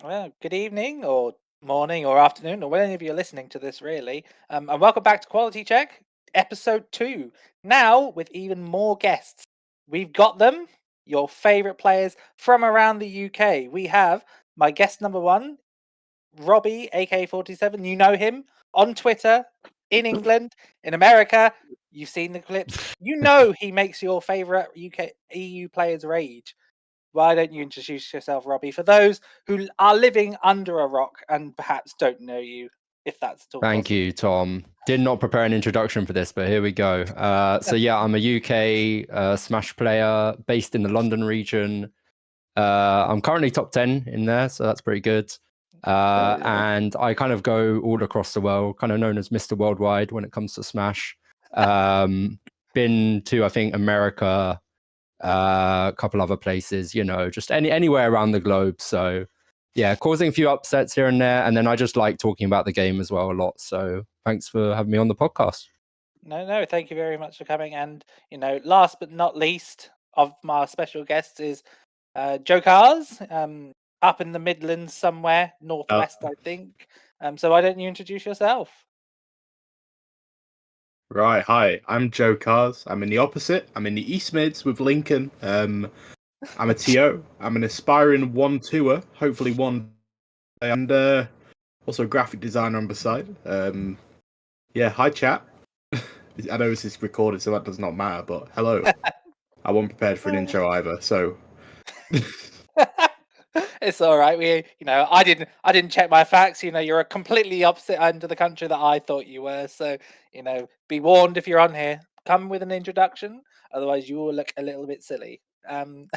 Well, good evening, or morning, or afternoon, or whenever you're listening to this, really. And welcome back to Quality Check, episode 2. Now, with even more guests. We've got them, your favourite players from around the UK. We have my guest number 1, Robbie, AK47. You know him on Twitter, in England, in America. You've seen the clips. You know he makes your favourite UK EU players rage. Why don't you introduce yourself, Robbie, for those who are living under a rock and perhaps don't know you, if that's at all Thank possible? you, Tom. Did not prepare an introduction for this, but here we go. So yeah, I'm a UK Smash player based in the London region. I'm currently top 10 in there, so that's pretty good. And I kind of go all across the world, kind of known as Mr. Worldwide when it comes to Smash. Been to, I think, America, a couple other places, just anywhere around the globe. So yeah, causing a few upsets here and there. And then I just like talking about the game as well a lot. So thanks for having me on the podcast. No, thank you very much for coming. And, last but not least of my special guests is Joe Cars, up in the Midlands somewhere, northwest, I think. So why don't you introduce yourself? Right, hi, I'm Joe Cars. I'm in the opposite. I'm in the East Mids with Lincoln. I'm a TO. I'm an aspiring one tour, hopefully one, and also a graphic designer on the side. Yeah, hi chat. I know this is recorded, so that does not matter. But hello, I wasn't prepared for an intro either. So It's all right. I didn't check my facts. You're a completely opposite end of the country that I thought you were. So, be warned if you're on here. Come with an introduction, otherwise you will look a little bit silly. Um,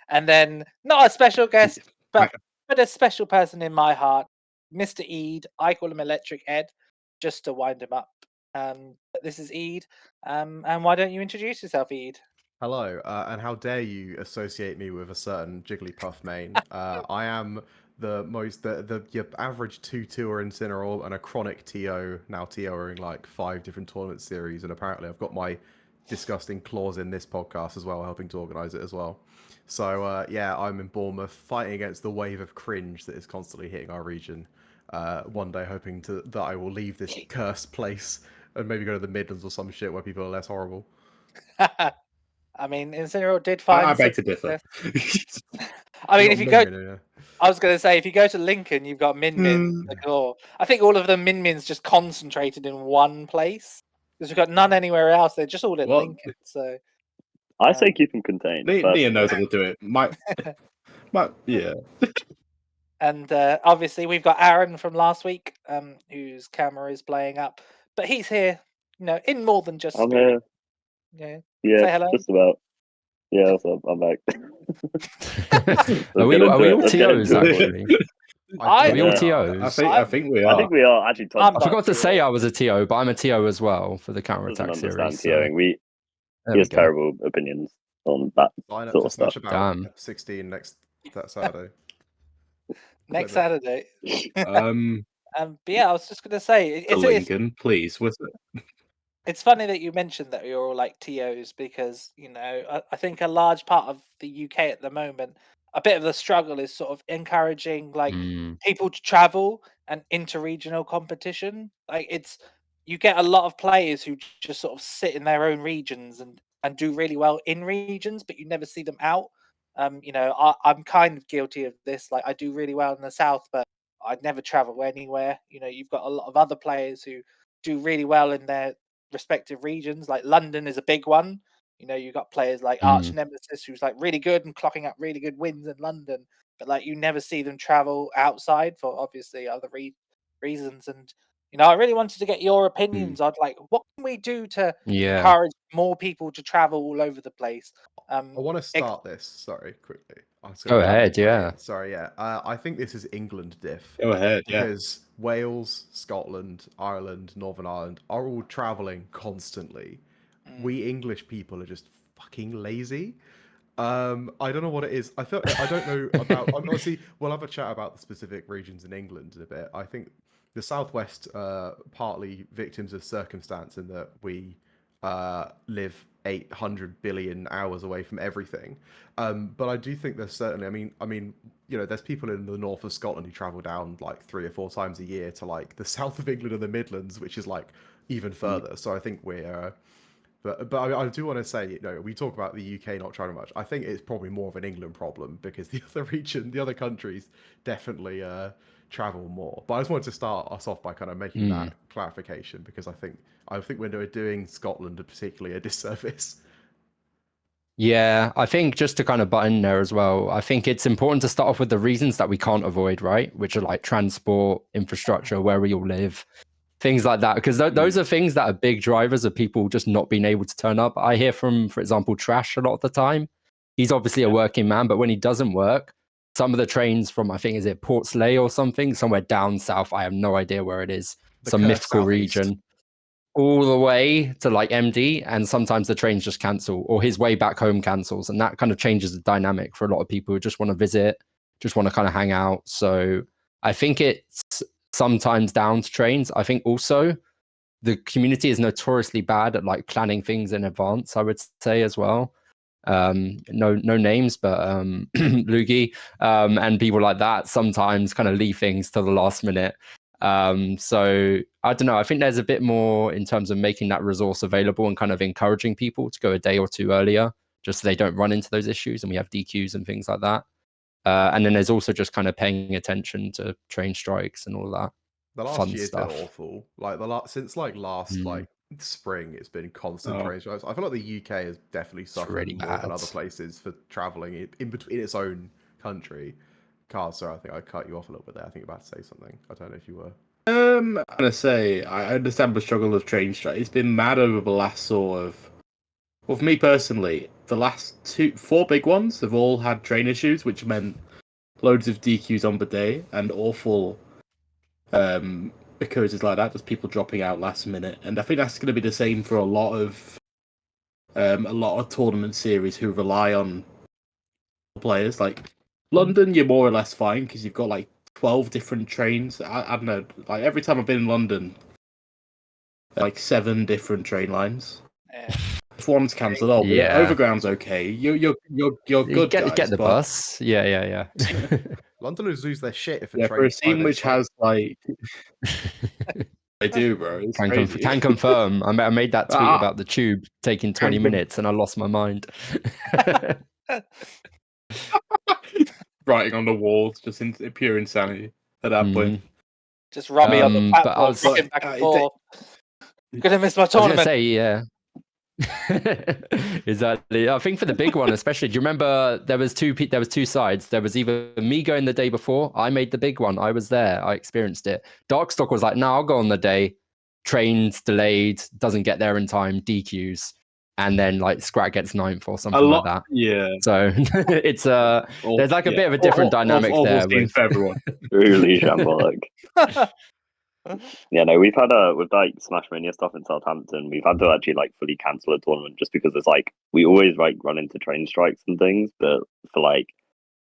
and then not a special guest, but a special person in my heart, Mr. Eid. I call him Electric Ed, just to wind him up. But this is Eid. And why don't you introduce yourself, Eid? Hello, and how dare you associate me with a certain Jigglypuff main? I am your average 2-2er Incineroar and a chronic TO, now TOing like 5 different tournament series, and apparently I've got my disgusting claws in this podcast as well, helping to organise it as well. So yeah, I'm in Bournemouth fighting against the wave of cringe that is constantly hitting our region. One day hoping that I will leave this cursed place and maybe go to the Midlands or some shit where people are less horrible. I mean, Incineroar did I find beg to differ. I mean, Not if you go, Min, yeah. I was going to say, if you go to Lincoln, you've got Min Min. I think all of the Min Mins just concentrated in one place because we've got none anywhere else. They're just all in Well, Lincoln. So I say keep them contained. Nia knows how to do it. Yeah. And obviously, we've got Aaron from last week, whose camera is playing up, but he's here, in more than just I'm spirit. here. Yeah, say hello. Just about. Yeah, I'm back. Are we all TOs actually? Are we all Yeah. TOs? I think we are. I think we are actually. I'm I forgot to say I was a TO, but I'm a TO as well for the counter doesn't attack understand series. TOing. There He we has go. terrible opinions on that Sign up sort to of stuff. Smash about Damn. 16 that Saturday. Next Saturday. Um, But yeah, I was just going to say, to Lincoln, please. it's funny that you mentioned that you're all like TOs because, I think a large part of the UK at the moment, a bit of the struggle is sort of encouraging like people to travel and interregional competition. Like you get a lot of players who just sort of sit in their own regions and do really well in regions, but you never see them out. I'm kind of guilty of this. Like I do really well in the south, but I'd never travel anywhere. You've got a lot of other players who do really well in their respective regions. Like London is a big one. You've got players like Arch Nemesis, who's like really good and clocking up really good wins in London, but like you never see them travel outside for obviously other reasons. And I really wanted to get your opinions on like what can we do to encourage more people to travel all over the place. I want to start this. Sorry, quickly. Go ahead. Yeah. Sorry. Yeah. I think this is England diff. Go ahead. Yeah. Because Wales, Scotland, Ireland, Northern Ireland are all traveling constantly. We English people are just fucking lazy. I don't know what it is. I don't know about. Obviously, we'll have a chat about the specific regions in England in a bit. I think the southwest partly victims of circumstance in that we live 800 billion hours away from everything. But I do think there's certainly, there's people in the north of Scotland who travel down like 3 or 4 times a year to like the south of England and the Midlands, which is like even further. So I think we're, but I do want to say, we talk about the UK not traveling much. I think it's probably more of an England problem because the other countries definitely travel more. But I just wanted to start us off by kind of making that clarification because I think we're doing Scotland particularly a disservice. Yeah, I think just to kind of butt in there as well, I think it's important to start off with the reasons that we can't avoid, right? Which are like transport, infrastructure, where we all live, things like that. Because those are things that are big drivers of people just not being able to turn up. I hear from, for example, Trash a lot of the time. He's obviously a working man, but when he doesn't work, some of the trains from, I think, is it Portslade or something, somewhere down south, I have no idea where it is, some mythical region, all the way to like MD, and sometimes the trains just cancel or his way back home cancels, and that kind of changes the dynamic for a lot of people who just want to visit, just want to kind of hang out. So I think it's sometimes down to trains. I think also the community is notoriously bad at like planning things in advance, I would say as well. No names, but Lugi and people like that sometimes kind of leave things to the last minute. So I don't know. I think there's a bit more in terms of making that resource available and kind of encouraging people to go a day or two earlier, just so they don't run into those issues. And we have DQs and things like that. And then there's also just kind of paying attention to train strikes and all that. The last fun year's stuff. been awful. Like since last spring, it's been constant train strikes. I feel like the UK has definitely suffered really more than bad. other places for traveling in between its own country. Carl, sorry, I think I cut you off a little bit there. I think you're about to say something. I don't know if you were. I'm gonna say I understand the struggle of train strike. It's been mad over the last sort of. Well, for me personally, the last 4 big ones have all had train issues, which meant loads of DQs on the day and awful occurrences like that, just people dropping out last minute. And I think that's going to be the same for a lot of tournament series who rely on players. Like London, you're more or less fine because you've got like 12 different trains. I don't know. Like every time I've been in London, like 7 different train lines. Yeah. If one's cancelled, Overground's okay. You're good, get guys. the but bus. Yeah. Londoners lose their shit if a yeah, train for a scene which has like they do, bro. It's crazy. Can confirm. I made that tweet about the tube taking 20 minutes and I lost my mind. Writing on the walls, just pure insanity at that point. Just Robbie on the but I platform, was rocking back and forth. Gonna miss my I was gonna tournament. say, yeah. Exactly. I think for the big one, especially, do you remember there was two sides? There was either me going the day before, I made the big one, I was there, I experienced it. Darkstock was like, no, I'll go on the day. Trains delayed, doesn't get there in time, DQs, and then like Scrat gets 9th or something like that. Yeah. So it's there's like a bit of a different dynamic there with for everyone. Really shambolic. Yeah, no, we've had with like Smash Mania stuff in Southampton, we've had to actually like fully cancel a tournament just because it's like we always like run into train strikes and things, but for like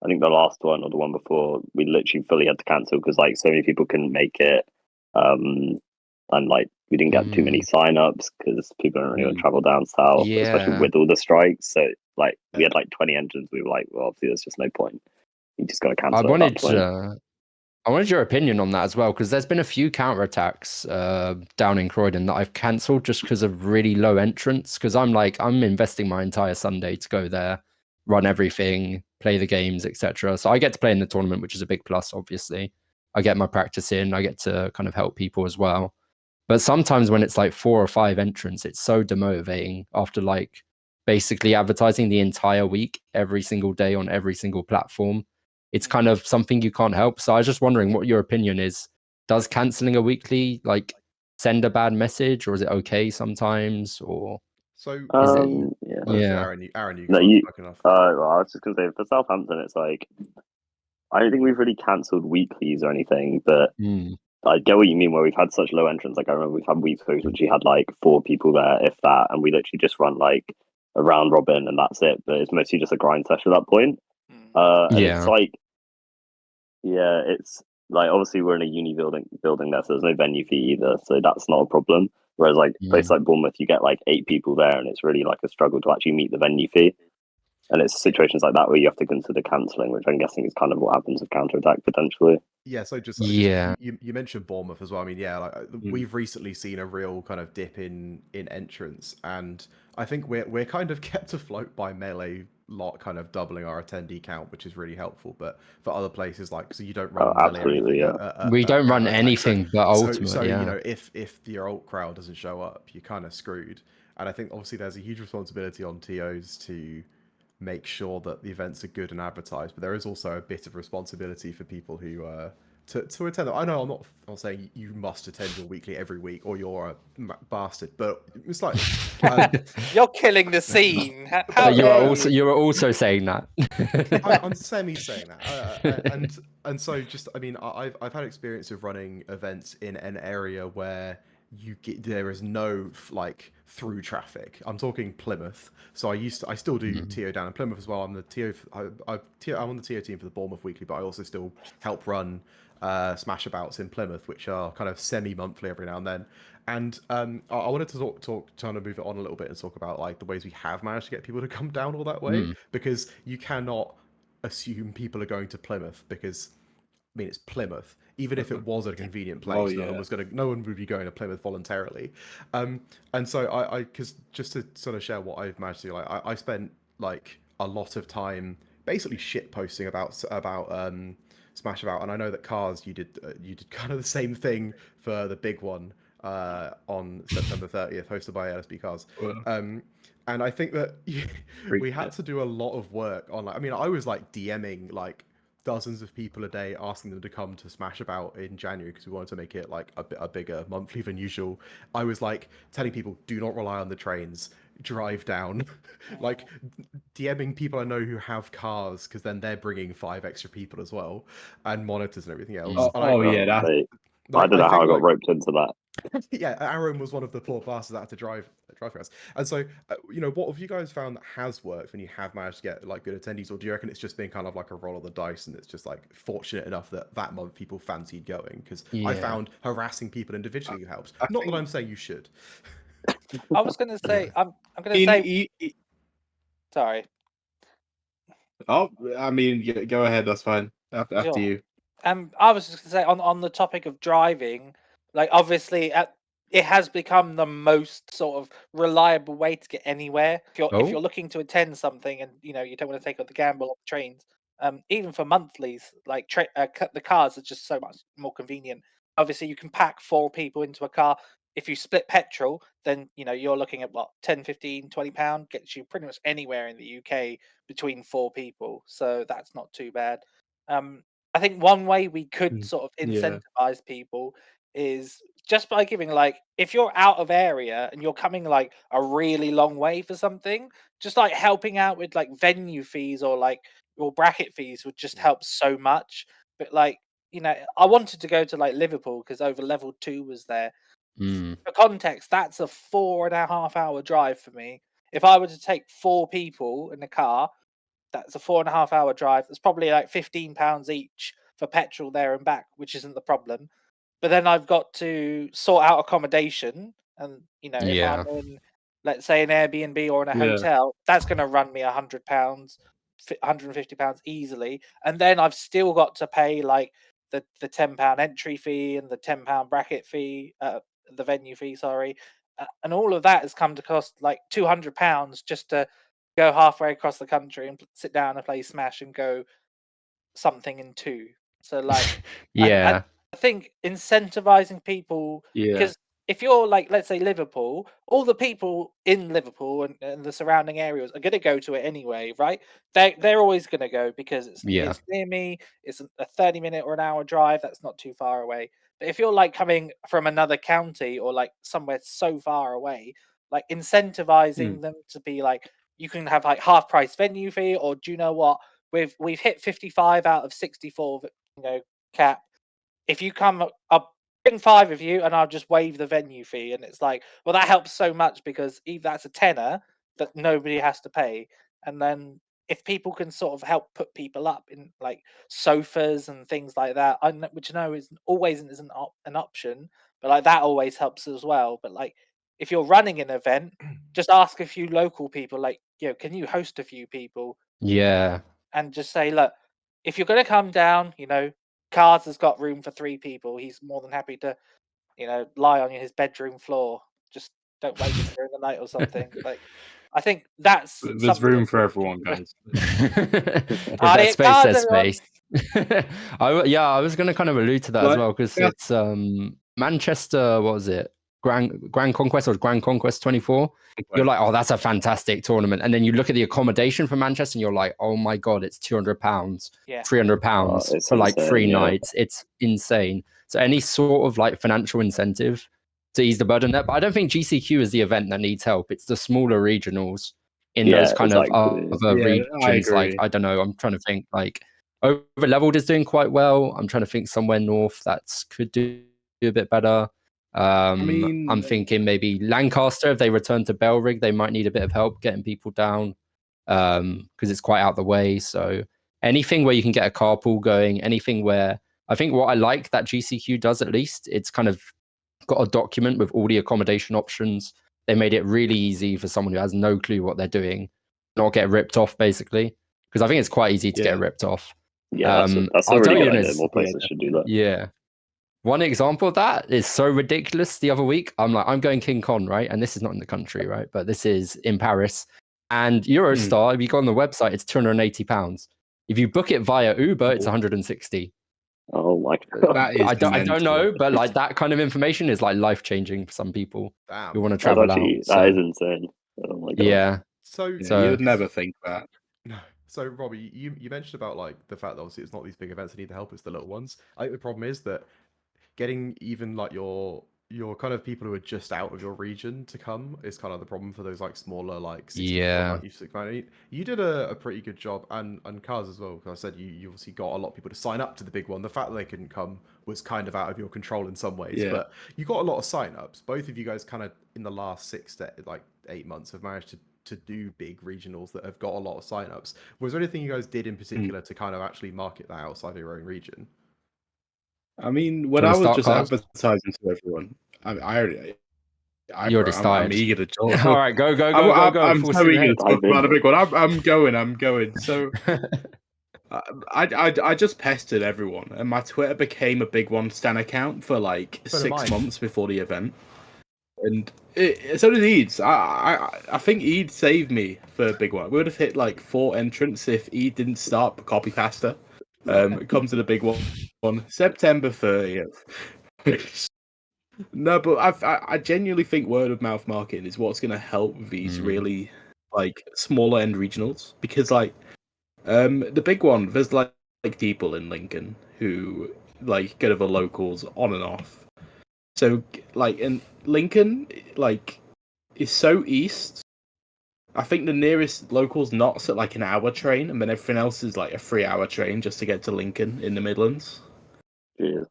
I think the last one or the one before, we literally fully had to cancel because like so many people couldn't make it, and like we didn't get too many sign-ups because people don't really want to travel down south, especially with all the strikes. So like we had like 20 entrants. We were like, well, obviously there's just no point. You just got to cancel. I wanted your opinion on that as well, because there's been a few counterattacks down in Croydon that I've cancelled just because of really low entrance. Because I'm investing my entire Sunday to go there, run everything, play the games, etc. So I get to play in the tournament, which is a big plus, obviously. I get my practice in, I get to kind of help people as well. But sometimes when it's like 4 or 5 entrants, it's so demotivating after like basically advertising the entire week, every single day on every single platform. It's kind of something you can't help. So I was just wondering what your opinion is. Does cancelling a weekly like send a bad message, or is it okay sometimes? Or so yeah. Aaron, you no, got enough. Well, I was just gonna say for Southampton, it's like I don't think we've really cancelled weeklies or anything, but I get what you mean. Where we've had such low entrants, like I remember we've had weeks where we literally had like 4 people there, if that, and we literally just run like a round robin and that's it. But it's mostly just a grind session at that point. And it's like, it's like obviously we're in a uni building there, so there's no venue fee either, so that's not a problem. Whereas like places like Bournemouth, you get like 8 people there, and it's really like a struggle to actually meet the venue fee. And it's situations like that where you have to consider cancelling, which I'm guessing is kind of what happens with Counter Attack potentially. Yeah, so just Yeah. you mentioned Bournemouth as well. I mean, yeah, like we've recently seen a real kind of dip in entrance, and I think we're kind of kept afloat by Melee lot kind of doubling our attendee count, which is really helpful. But for other places, like, so you don't run Melee or Absolutely, anything. yeah. We don't run Attack, anything but Ultimate. so yeah. you know, if your alt crowd doesn't show up, you're kind of screwed. And I think obviously there's a huge responsibility on TOs to make sure that the events are good and advertised, but there is also a bit of responsibility for people who to attend them. I know I'm not saying you must attend your weekly every week or you're a bastard, but it's like You're killing the scene. How But dare you? you were also saying that. I'm semi saying that, and so just I mean I've had experience of running events in an area where there is no like through traffic. I'm talking Plymouth. So I still do TO down in Plymouth as well. I'm the TO. I'm on the TO team for the Bournemouth Weekly, but I also still help run smash abouts in Plymouth, which are kind of semi-monthly every now and then. And I wanted to talk, trying to move it on a little bit and talk about like the ways we have managed to get people to come down all that way, because you cannot assume people are going to Plymouth because I mean, it's Plymouth. Even if it was a convenient place, no one would be going to Plymouth voluntarily. And so because just to sort of share what I've managed to do, like I spent like a lot of time basically shit posting about Smash About, and I know that Cars, you did kind of the same thing for the big one on September 30th, hosted by LSB Cars. And I think that we had to do a lot of work on. Like, I mean, I was like DMing like dozens of people a day, asking them to come to Smash About in January because we wanted to make it like a bigger monthly than usual. I was like telling people, do not rely on the trains, drive down, like DMing people I know who have cars because then they're bringing 5 extra people as well, and monitors and everything else. I don't know how I got roped into that. Yeah, Aaron was one of the poor bastards that had to drive for us. And so, you know, what have you guys found that has worked when you have managed to get like good attendees, or do you reckon it's just been kind of like a roll of the dice and it's just like fortunate enough that month people fancied going? Because I found harassing people individually helps. Not that I'm saying you should. I was going to say, I'm going to say. Sorry. Oh, I mean, go ahead. That's fine. After you. I was just going to say on the topic of driving, like obviously it has become the most sort of reliable way to get anywhere. If you're looking to attend something and you don't want to take on the gamble on trains, even for monthlies, like the cars are just so much more convenient. Obviously, you can pack 4 people into a car. If you split petrol, then you're looking at what, 10, 15, £20 gets you pretty much anywhere in the UK between 4 people. So that's not too bad. I think one way we could sort of incentivize people is just by giving, like, if you're out of area and you're coming like a really long way for something, just like helping out with like venue fees or like your bracket fees would just help so much. But like, I wanted to go to like Liverpool because over level 2 was there. For context, that's a 4.5-hour drive for me. If I were to take 4 people in the car, that's a 4.5-hour drive. That's probably like £15 each for petrol there and back, which isn't the problem. But then I've got to sort out accommodation, and if I'm in, let's say, an Airbnb or in a hotel, that's going to run me £100, £150 easily, and then I've still got to pay like the £10 entry fee and the £10 bracket fee, the venue fee, sorry, and all of that has come to cost like £200 just to go halfway across the country and sit down and play Smash and go something in 2. So like, I think incentivizing people, because if you're like, let's say Liverpool, all the people in Liverpool and the surrounding areas are going to go to it anyway, right? They're always going to go because it's near me. It's a 30-minute or an hour drive. That's not too far away. But if you're like coming from another county or like somewhere so far away, like incentivizing them to be like, you can have like half price venue fee, or do you know what? We've hit 55 out of 64, cap. If you come, I'll bring 5 of you, and I'll just waive the venue fee. And it's like, well, that helps so much because that's a tenner that nobody has to pay. And then if people can sort of help put people up in like sofas and things like that, which I know is always isn't an option, but like that always helps as well. But like if you're running an event, just ask a few local people, like, can you host a few people? Yeah. And just say, look, if you're going to come down, Cars has got room for 3 people. He's more than happy to, lie on his bedroom floor. Just don't wake him during the night or something. Like, I think that's There's something room that's for really everyone, guys. If Party there's at space, Cars, there's everyone. space. I was going to kind of allude to that as Like, well, because yeah. it's Manchester, what was it? Grand Conquest or Grand Conquest 24. You're like, oh, that's a fantastic tournament. And then you look at the accommodation for Manchester and you're like, oh my God, it's £200, Yeah. £300 it's for like insane, 3 yeah. nights. It's insane. So any sort of like financial incentive to ease the burden there. But I don't think GCQ is the event that needs help. It's the smaller regionals in those Yeah, kind of exactly. other Yeah, I regions. Like, agree. I don't know, I'm trying to think, like Over Leveled is doing quite well. I'm trying to think somewhere north that could do a bit better. mean- I'm thinking maybe Lancaster, if they return to Belrig, they might need a bit of help getting people down, because it's quite out the way. So anything where you can get a carpool going, anything where I think what I like that GCQ does, at least, it's kind of got a document with all the accommodation options. They made it really easy for someone who has no clue what they're doing, not get ripped off, basically. Because I think it's quite easy to get ripped off. Yeah, that's a I'll really tell you, good idea. More places should do that. Yeah. One example of that is so ridiculous. The other week, I'm going King Con, right? And this is not in the country, right? But this is in Paris. And Eurostar, if you go on the website, it's £280. If you book it via Uber, it's 160. Oh my God. That is I don't mental. know, but like that kind of information is like life changing for some people Damn. who want to travel out. That is insane. Oh my God. Yeah. So you would never think that. No. So Robbie, you mentioned about like the fact that obviously it's not these big events that need the help, it's the little ones. I think the problem is that getting even like your kind of people who are just out of your region to come is kind of the problem for those like smaller like 60 Yeah. like you did a pretty good job, and Cars as well, because I said you obviously got a lot of people to sign up to the big one. The fact that they couldn't come was kind of out of your control in some ways, but you got a lot of sign-ups. Both of you guys kind of in the last 6 to 8 months have managed to do big regionals that have got a lot of sign-ups. Was there anything you guys did in particular to kind of actually market that outside of your own region? I mean, when I was just advertising to everyone, I'm eager to talk. All right, go. I'm so eager to talk about a big one. I'm going. So I just pestered everyone, and my Twitter became a Big One Stan account for like 6 months before the event. And so did Eads. I think Eid saved me for a big one. We would have hit like 4 entrants if Eid didn't start copy pasta. Come to the big one, September 30th. No, but I genuinely think word of mouth marketing is what's going to help these really like smaller end regionals, because like the big one, there's like people in Lincoln who like go to the locals on and off. So like in Lincoln, like is so east. I think the nearest local's Knott's at like an hour train, and then everything else is like a 3-hour train just to get to Lincoln in the Midlands. Yeah.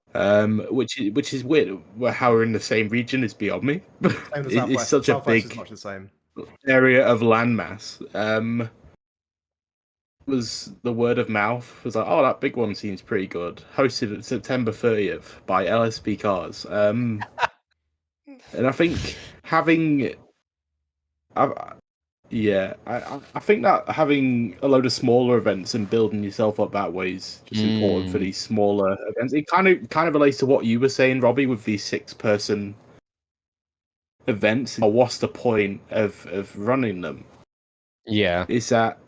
Which is weird. How we're in the same region is beyond me. It's such a big is much the same area of landmass. Was the word of mouth was like, oh, that big one seems pretty good. Hosted at September 30th by LSP Cars. And I think having, I think that having a load of smaller events and building yourself up that way is just important for these smaller events. It kind of relates to what you were saying, Robbie, with these 6-person events. What's the point of running them? Yeah, is that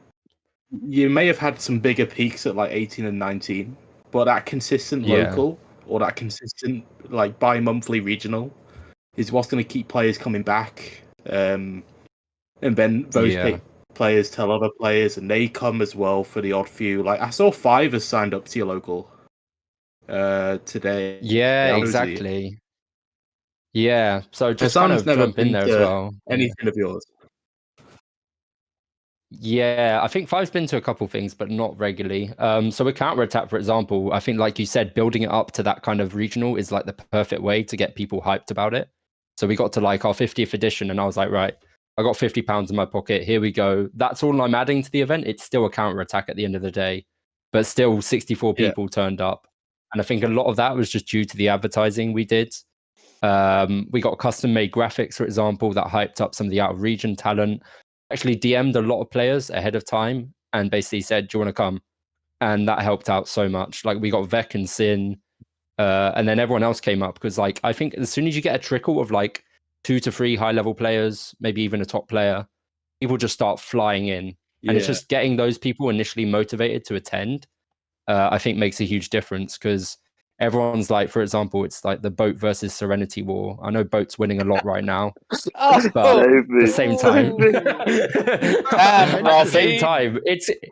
you may have had some bigger peaks at like 18 and 19, but that consistent local or that consistent like bi-monthly regional is what's going to keep players coming back. And then those players tell other players, and they come as well for the odd few. Like I saw 5 has signed up to your local today. Yeah, exactly. Yeah, so just kind of jump in there as well. Anything of yours? Yeah, I think 5's been to a couple things, but not regularly. So with Counter Attack, for example, I think, like you said, building it up to that kind of regional is like the perfect way to get people hyped about it. So we got to like our 50th edition, and I was like, right, I got £50 in my pocket. Here we go. That's all I'm adding to the event. It's still a counter attack at the end of the day, but still 64 people turned up. And I think a lot of that was just due to the advertising we did. We got custom made graphics, for example, that hyped up some of the out of region talent. Actually DM'd a lot of players ahead of time and basically said, do you want to come? And that helped out so much. Like we got Vec and Sin, and then everyone else came up because like I think as soon as you get a trickle of like 2 to 3 high level players, maybe even a top player, people just start flying in. And it's just getting those people initially motivated to attend, I think makes a huge difference because everyone's like, for example, it's like the Boat versus Serenity war. I know Boat's winning a lot right now, Oh, but at the same time, damn, at the same Robbie. time,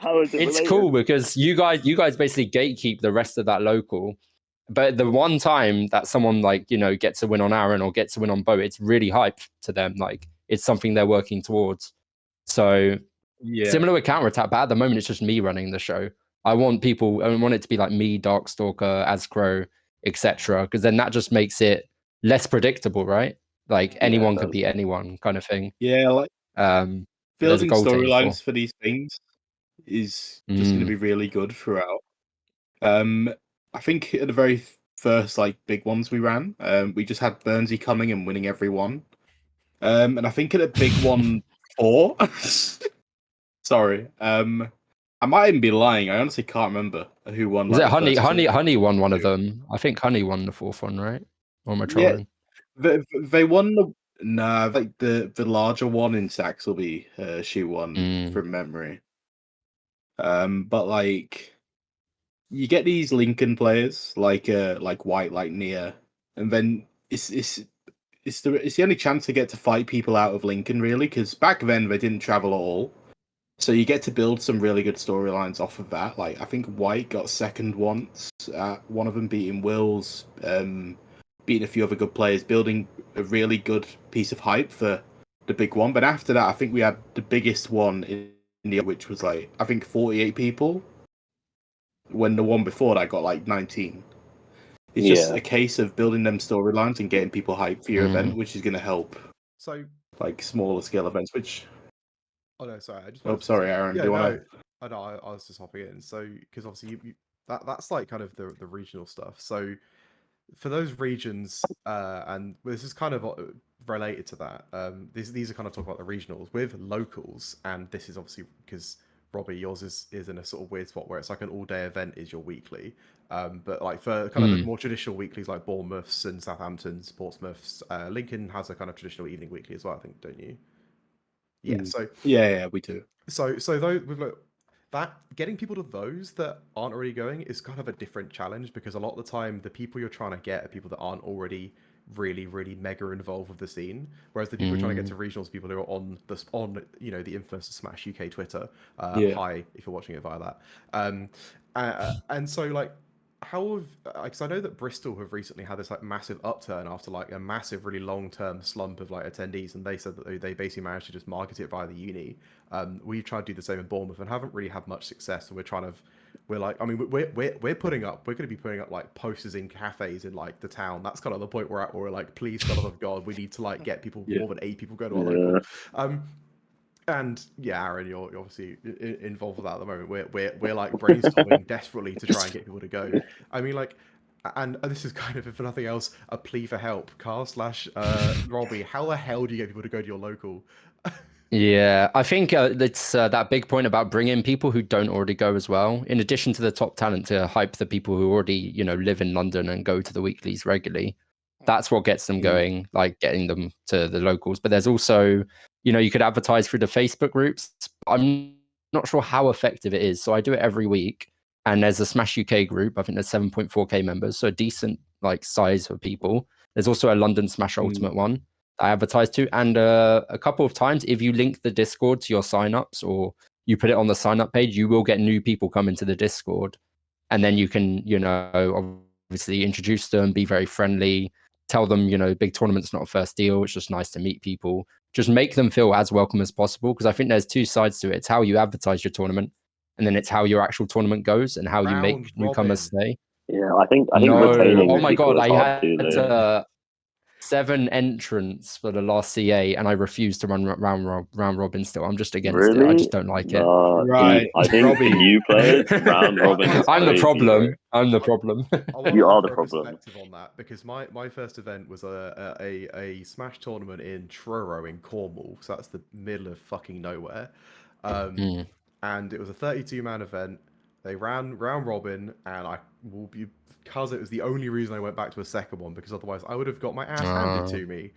How is it it's related? cool because you guys basically gatekeep the rest of that local. But the one time that someone like, you know, gets a win on Aaron or gets a win on Boat, it's really hype to them. Like it's something they're working towards. So similar with counter attack, but at the moment it's just me running the show. I want it to be like me, Darkstalker, Ascro, etc. Because then that just makes it less predictable, right? Like anyone could be anyone kind of thing. Yeah, like There's a building goal to aim for. storylines for these things is just going to be really good throughout. I think at the very first like big ones we ran, we just had Burnsy coming and winning every one. And I think at a big one 4, sorry, I might even be lying. I honestly can't remember who won. Was Like, it Honey? Honey won one of them. I think Honey won the 4th one, right? Or am I trolling? They won like the larger one in Saxelby. She won from memory. But like you get these Lincoln players like White, like Nia, and then it's the only chance to get to fight people out of Lincoln really, because back then they didn't travel at all. So you get to build some really good storylines off of that. Like I think White got second once, one of them beating Wills, beating a few other good players, building a really good piece of hype for the big one. But after that, I think we had the biggest one in India, which was like I think 48 people. When the one before that got like 19. It's just a case of building them storylines and getting people hyped for your event, which is going to help. So like smaller scale events, which. Oh no, sorry. I just. Oh, sorry, Aaron. Do you want to? I know. I was just hopping in. So because obviously that's like kind of the regional stuff. So for those regions, and this is kind of related to that. These are kind of talk about the regionals with locals, and this is obviously because Robbie, yours is in a sort of weird spot where it's like an all-day event is your weekly. But like for kind of the more traditional weeklies like Bournemouths and Southamptons, Portsmouths, Lincoln has a kind of traditional evening weekly as well, I think, don't you? Yeah. So yeah, we do. So those with that getting people to those that aren't already going is kind of a different challenge because a lot of the time the people you're trying to get are people that aren't already really mega involved with the scene, whereas the people you're trying to get to regionals, people who are on the infamous Smash UK Twitter. Hi, if you're watching it via that. And so like how have, because I know that Bristol have recently had this like massive upturn after like a massive really long-term slump of like attendees, and they said that they basically managed to just market it via the uni. We've tried to do the same in Bournemouth and haven't really had much success, so we're like, I mean, we're going to be putting up like posters in cafes in like the town. That's kind of the point we're at, where we're like, please, for the love of God, we need to like get people, more than 8 people go to our local. And yeah, Aaron, you're obviously involved with that at the moment. We're like brainstorming desperately to try and get people to go. I mean, like, and this is kind of, if for nothing else, a plea for help. Carl/Robbie, how the hell do you get people to go to your local? Yeah, I think it's that big point about bringing people who don't already go as well. In addition to the top talent, to hype the people who already live in London and go to the weeklies regularly. That's what gets them going, like getting them to the locals. But there's also, you could advertise through the Facebook groups. I'm not sure how effective it is. So I do it every week. And there's a Smash UK group. I think there's 7.4k members. So a decent like size for people. There's also a London Smash Ultimate one I advertise to. And a couple of times, if you link the Discord to your signups or you put it on the sign up page, you will get new people come into the Discord. And then you can, obviously introduce them, be very friendly, tell them, big tournament's not a first deal. It's just nice to meet people. Just make them feel as welcome as possible. Because I think there's 2 sides to it. It's how you advertise your tournament, and then it's how your actual tournament goes and how you make newcomers stay. Yeah, I think No, retaining oh my people God, is I hard had too, though. 7 entrants for the last CA, and I refuse to run round robin. Still, I'm just against it. I Really? just don't like it. Right. I think Robbie. for new players, round robin is I'm the crazy. problem. I'm the problem. I want You to are the offer a problem. perspective on that because my first event was a Smash tournament in Truro in Cornwall, so that's the middle of fucking nowhere. And it was a 32-man event. They ran round robin, and I will be because it was the only reason I went back to a second one, because otherwise I would have got my ass handed to me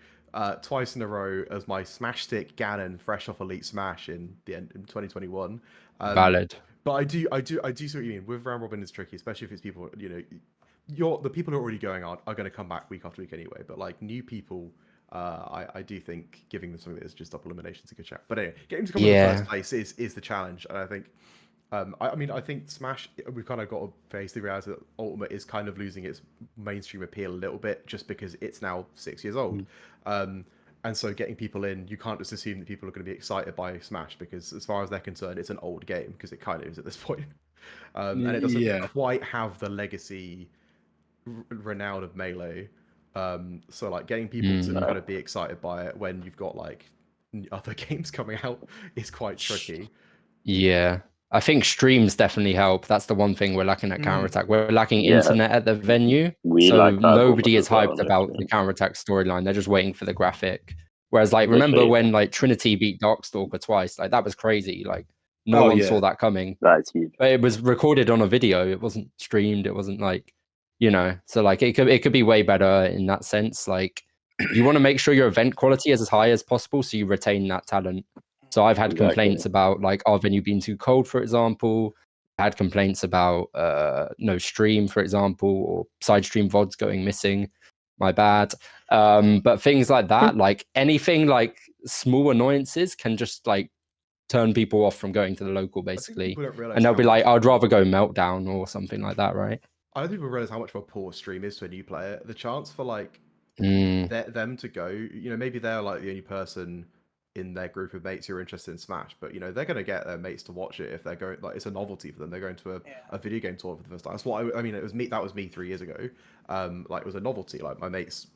twice in a row as my Smash Stick Ganon fresh off Elite Smash in 2021. Valid. But I do see what you mean. With round robin, it's tricky, especially if it's people, the people who are already going are going to come back week after week anyway. But like new people, I do think giving them something that is just double elimination is a good shout. But anyway, getting to come in the first place is the challenge, and I think. I think Smash, we've kind of got to face the reality that Ultimate is kind of losing its mainstream appeal a little bit just because it's now 6 years old. And so getting people in, you can't just assume that people are going to be excited by Smash because as far as they're concerned, it's an old game because it kind of is at this point. And it doesn't quite have the legacy renown of Melee. So like getting people to kind of be excited by it when you've got like other games coming out is quite tricky. Yeah. I think streams definitely help. That's the one thing we're lacking at Counterattack. We're lacking internet at the venue. So nobody is hyped about the Counterattack storyline. They're just waiting for the graphic. Whereas, like, remember when like Trinity beat Darkstalker twice? Like that was crazy. Like no one saw that coming. That's huge. But it was recorded on a video. It wasn't streamed. It wasn't like, so like it could be way better in that sense. Like you want to make sure your event quality is as high as possible so you retain that talent. So I've had complaints about like our venue being too cold, for example. I had complaints about no stream, for example, or side stream VODs going missing. My bad. But things like that, like anything like small annoyances can just like turn people off from going to the local, basically. And they'll be like, I'd rather go Meltdown or something like that, right? I don't think people realize how much of a poor stream is to a new player. The chance for like them to go, maybe they're like the only person in their group of mates who are interested in Smash, but they're going to get their mates to watch it if they're going, like it's a novelty for them. They're going to a video game tour for the first time. That's what I mean. It was me. That was me 3 years ago. Like it was a novelty. Like my mates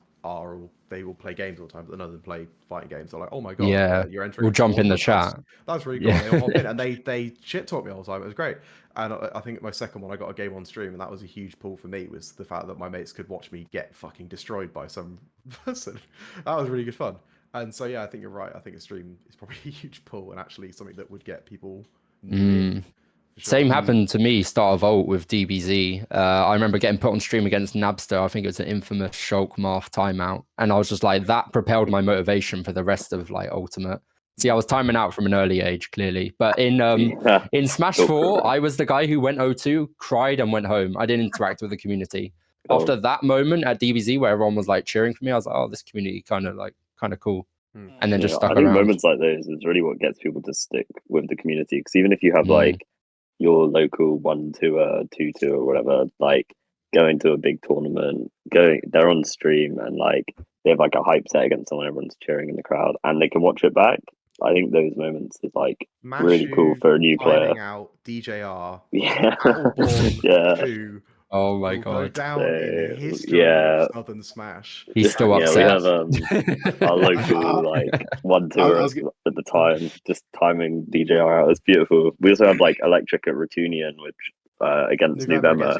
they will play games all the time, but none of them play fighting games. They're like, oh my god, you're entering. We'll jump in the chat. That's really cool. They all hop in and they shit talk me all the time. It was great. And I think my second one, I got a game on stream, and that was a huge pull for me. Was the fact that my mates could watch me get fucking destroyed by some person. That was really good fun. And so yeah, I think you're right. I think a stream is probably a huge pull and actually something that would get people. Sure. Same happened to me, start of Ult with DBZ. I remember getting put on stream against Nabster. I think it was an infamous Shulk Marth timeout. And I was just like, that propelled my motivation for the rest of like Ultimate. See, I was timing out from an early age, clearly. But in Smash 4, I was the guy who went 0-2, cried and went home. I didn't interact with the community. After that moment at DBZ where everyone was like cheering for me, I was like, oh, this community kind of cool. And then just stuck I think around. moments like those is really what gets people to stick with the community. Because even if you have like your local 1-2, 2-2 or whatever, like going to a big tournament, they're on stream and like they have like a hype set against someone, everyone's cheering in the crowd, and they can watch it back. I think those moments is like really cool for a new player. Out DJR, yeah, Battleborn 2. Oh my god! Go down in history of Southern Smash. He's still upset. We have our local like 1-2 at the time, just timing DJR out. It's beautiful. We also have like Electric at Rotunian, which against November,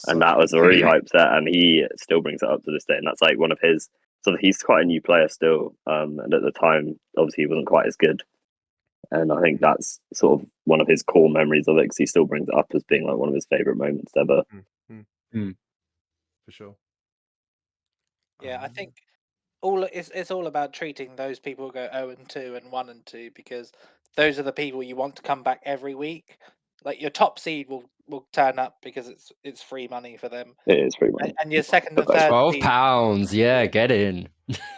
and that was a really hype set, and he still brings it up to this day. And that's like one of his. So he's quite a new player still, and at the time, obviously, he wasn't quite as good. And I think that's sort of one of his core memories of it, because he still brings it up as being like one of his favorite moments ever. For sure. Yeah, I think it's all about treating those people who go 0-2 and 1-2, because those are the people you want to come back every week. Like your top seed will turn up because it's free money for them. It is free money. And your second and third £12, yeah, get in.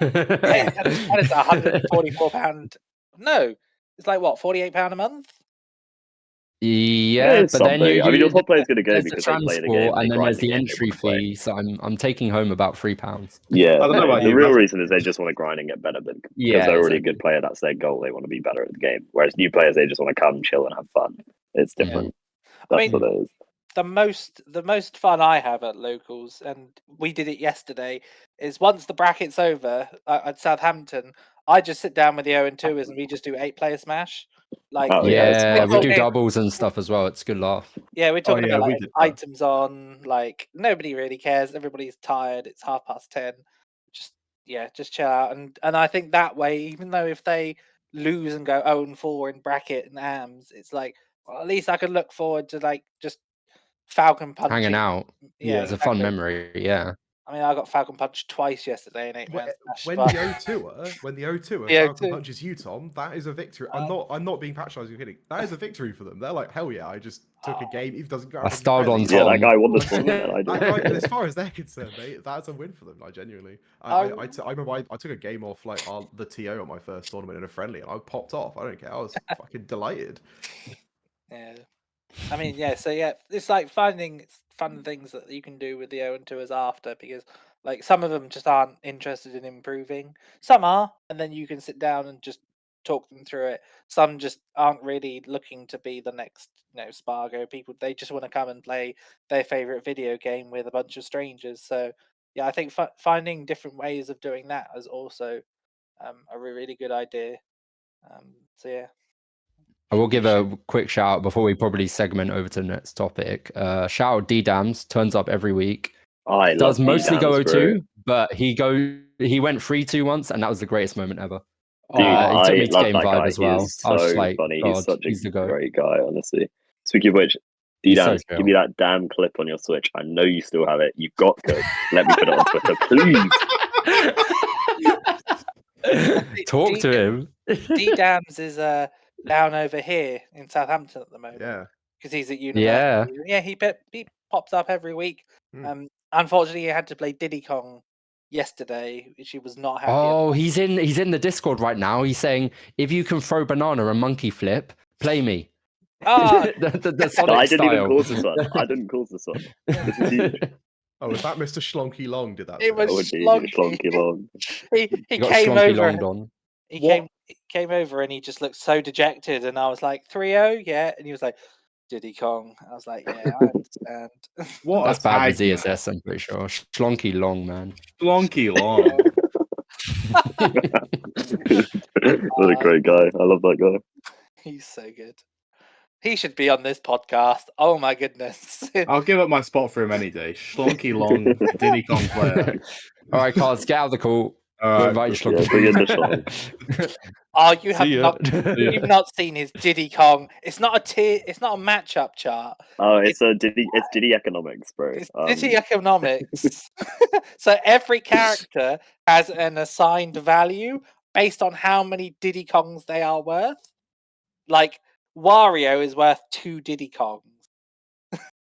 that is £144. No, it's like what, £48 a month? Yeah, but then I mean, your top player's going to go because the they play the game, and then there's the entry fee. So I'm taking home about £3. Yeah, I don't know about the you, real but reason is they just want to grind and get better, because they're already a good player. That's their goal. They want to be better at the game. Whereas new players, they just want to come, chill, and have fun. It's different. That's what it is. the most fun I have at locals, and we did it yesterday, is once the bracket's over at Southampton, I just sit down with the 0-2ers and we just do 8-player Smash. Like, Oh yeah, it's Yeah, we do talking, doubles and stuff as well. It's a good laugh. yeah, we're talking yeah, about we like did that. items on, like nobody really cares. Everybody's tired. It's 10:30. Just just chill out, and I think that way, even though if they lose and go 0-4 in bracket and AMs, it's like, well, at least I can look forward to like just Falcon Hanging punching. out. Yeah, It's a fun exactly. memory. Yeah. I mean, I got Falcon punched twice yesterday in 8-man Smash. When But the O2er, the Falcon 0-2, punches you, Tom, that is a victory. um, I'm not being patronizing or kidding. That is a victory for them. They're like, hell yeah, I just took a game. If doesn't go I styled on yeah. That Tom. guy won the tournament, and I That guy, did. as far as they're concerned, that's a win for them. Like genuinely, I I remember I took a game off like the TO on my first tournament in a friendly, and I popped off. I don't care. I was fucking delighted. yeah. I mean, yeah. So yeah, it's like finding fun things that you can do with the 0-2ers after, because like some of them just aren't interested in improving. Some are, and then you can sit down and just talk them through it. Some just aren't really looking to be the next, Spargo people. They just want to come and play their favorite video game with a bunch of strangers. So yeah, I think finding different ways of doing that is also a really good idea. So yeah. I will Should we give a quick shout out before we probably segment over to the next topic. Shout out D-Dams, turns up every week. I love Does mostly go D-Dams, bro. 0-2, but he went 3-2 once, and that was the greatest moment ever. Dude, He took I me to love game that vibe guy. as He well. is I was just so like, funny. God, He's such he's the a goat. great guy, honestly. Speaking of which, He's so D-Dams, give me that damn clip on your Switch. I know you still have it. You've got to. Let me put it on Twitter, please. Talk to him. D-Dams is down over here in Southampton at the moment. Yeah. Because he's at Yeah. university. Yeah, he pops up every week. Hmm. Unfortunately, he had to play Diddy Kong yesterday, which he was not happy Oh, about. he's in the Discord right now. He's saying, if you can throw banana and monkey flip, play me. Ah, the Sonic I didn't even style. cause this one. I didn't cause this one. This is huge. Oh, was that Mr. Schlonky Long did that? It was That would be Schlonky. Schlonky Long. he You got came Schlonky over. longed on. He What? came over and he just looked so dejected, and I was like 3-0, yeah, and he was like Diddy Kong. I was like, yeah, I understand. What That's a bad with tag, man. ZSS, I'm pretty sure. Schlonky long, man. Flonky long. What a great guy. I love that guy. He's so good. He should be on this podcast. Oh my goodness. I'll give up my spot for him any day. Schlonky long, Diddy Kong player. All right, Cards, get out of the call. All We'll right. invite Yeah, Schlonky. bring in the Schlong. Oh, you have See ya. not you've not seen his Diddy Kong. It's not a matchup chart. Oh, it's Diddy economics, bro. It's Diddy economics. So every character has an assigned value based on how many Diddy Kongs they are worth. Like Wario is worth 2 Diddy Kongs.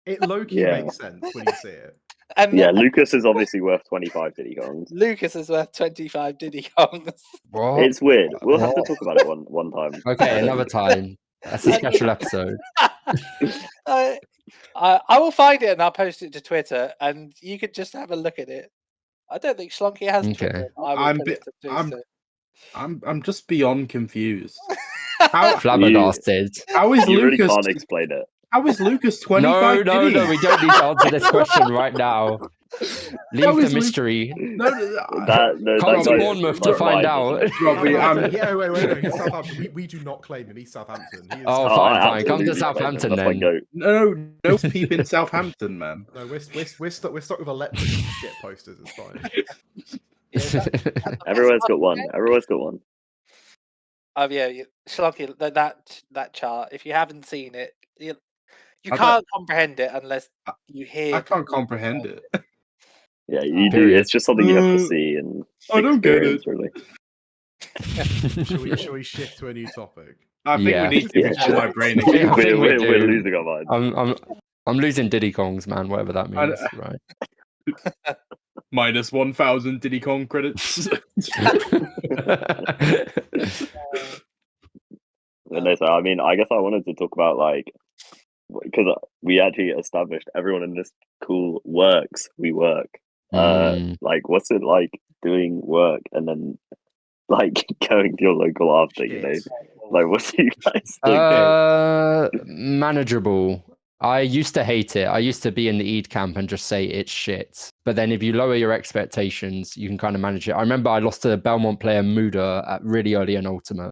It low-key Yeah. makes sense when you see it. And Yeah, Lucas is obviously worth 25 Diddy Kongs. Lucas is worth 25 Diddy Kongs. What? It's weird. We'll have to talk about it one time. Okay, another time. That's a special episode. I will find it and I'll post it to Twitter, and you could just have a look at it. I don't think Schlonky has Okay. Twitter. I will I'm put bi- it to do I'm- so. I'm just beyond confused. How Flabbergasted. how is You really Lucas? can't explain it. How is Lucas No, 25? no, Diddy? no. We don't need to answer this question right now. Leave How the is Luke- mystery. No, That Come to guy's Bournemouth to not find mine, out. isn't it? Robbie, Yeah, wait. He's Southampton. We do not claim him. He's Southampton. He is Oh, Oh, fine, I fine. Come to absolutely claim him. Southampton That's my then. goat. no peep in Southampton, man. No, we're stuck with electric shit posters. It's fine. Everyone's got one. Everyone's got one. Oh yeah, Schlonky, that chart. If you haven't seen it, you I can't comprehend it unless you hear. I can't comprehend it. Yeah, you do. Period. It's just something you have to see and I don't get experience, it. really. Shall we shift to a new topic? I think Yeah. we need to Yeah. control my brain Yeah, again. I think we We're do. losing our minds. I'm losing Diddy Kongs, man. Whatever that means, right? Minus 1,000 Diddy Kong credits. And no, so I mean, I guess I wanted to talk about because we actually established everyone in this call works. We work. What's it like doing work and then going to your local after? You know, Shit. what do you guys think? Manageable. I used to hate it. I used to be in the Eid camp and just say it's shit. But then if you lower your expectations, you can kind of manage it. I remember I lost to the Belmont player Muda at really early in Ultimate.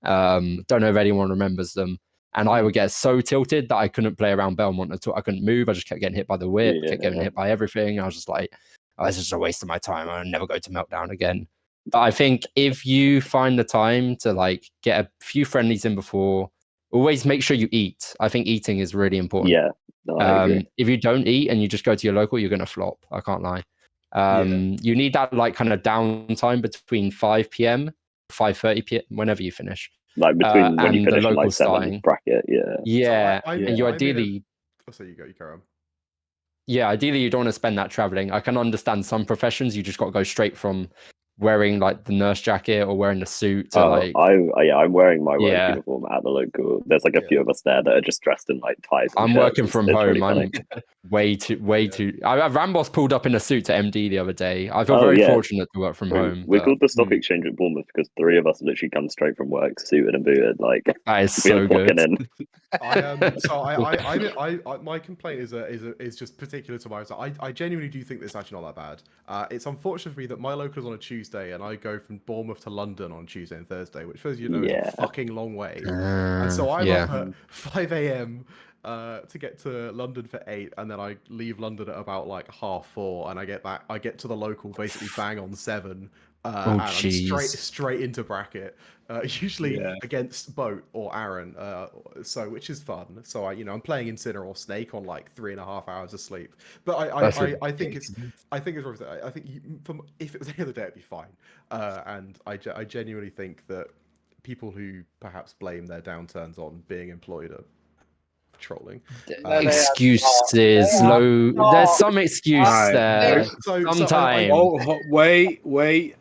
Don't know if anyone remembers them. And I would get so tilted that I couldn't play around Belmont at all. I couldn't move. I just kept getting hit by the whip, kept getting hit by everything. I was just like, oh, this is just a waste of my time. I'll never go to Meltdown again. But I think if you find the time to like get a few friendlies in before, always make sure you eat. I think eating is really important. Yeah, no, I agree. If you don't eat and you just go to your local, you're going to flop. I can't lie. You need that like kind of downtime between 5 p.m., 5:30 p.m., whenever you finish. Like between when you and the finish and local like 7 starting. bracket, yeah. Yeah, So and you ideally. Oh, so you carry on. Yeah, ideally you don't want to spend that traveling. I can understand some professions you just got to go straight from wearing like the nurse jacket or wearing the suit to like. I'm wearing my work Yeah. uniform at the local. There's like a few of us there that are just dressed in like ties. And I'm shirts. working from it's home. Really funny. I'm way too. Rambos pulled up in a suit to MD the other day. I feel Oh, very yeah. fortunate to work from home. We're but, called the stock exchange at Bournemouth because 3 of us literally come straight from work, suited and booted. Like that is we're so good. in. My complaint is just particular to myself. I genuinely do think it's actually not that bad. It's unfortunate for me that my local is on a Tuesday and I go from Bournemouth to London on Tuesday and Thursday, which is a fucking long way. And so I'm up at 5 a.m. To get to London for 8, and then I leave London at about like 4:30, and I get to the local basically bang on 7. And I'm straight into bracket, usually against Boat or Aaron, so which is fun. So I'm playing Incineroar or Snake on like 3.5 hours of sleep. But I think it's worth it. I think if it was any other day, it'd be fine. And I genuinely think that people who perhaps blame their downturns on being employed are trolling. Excuses. There's some excuse there. Sometimes. Wait.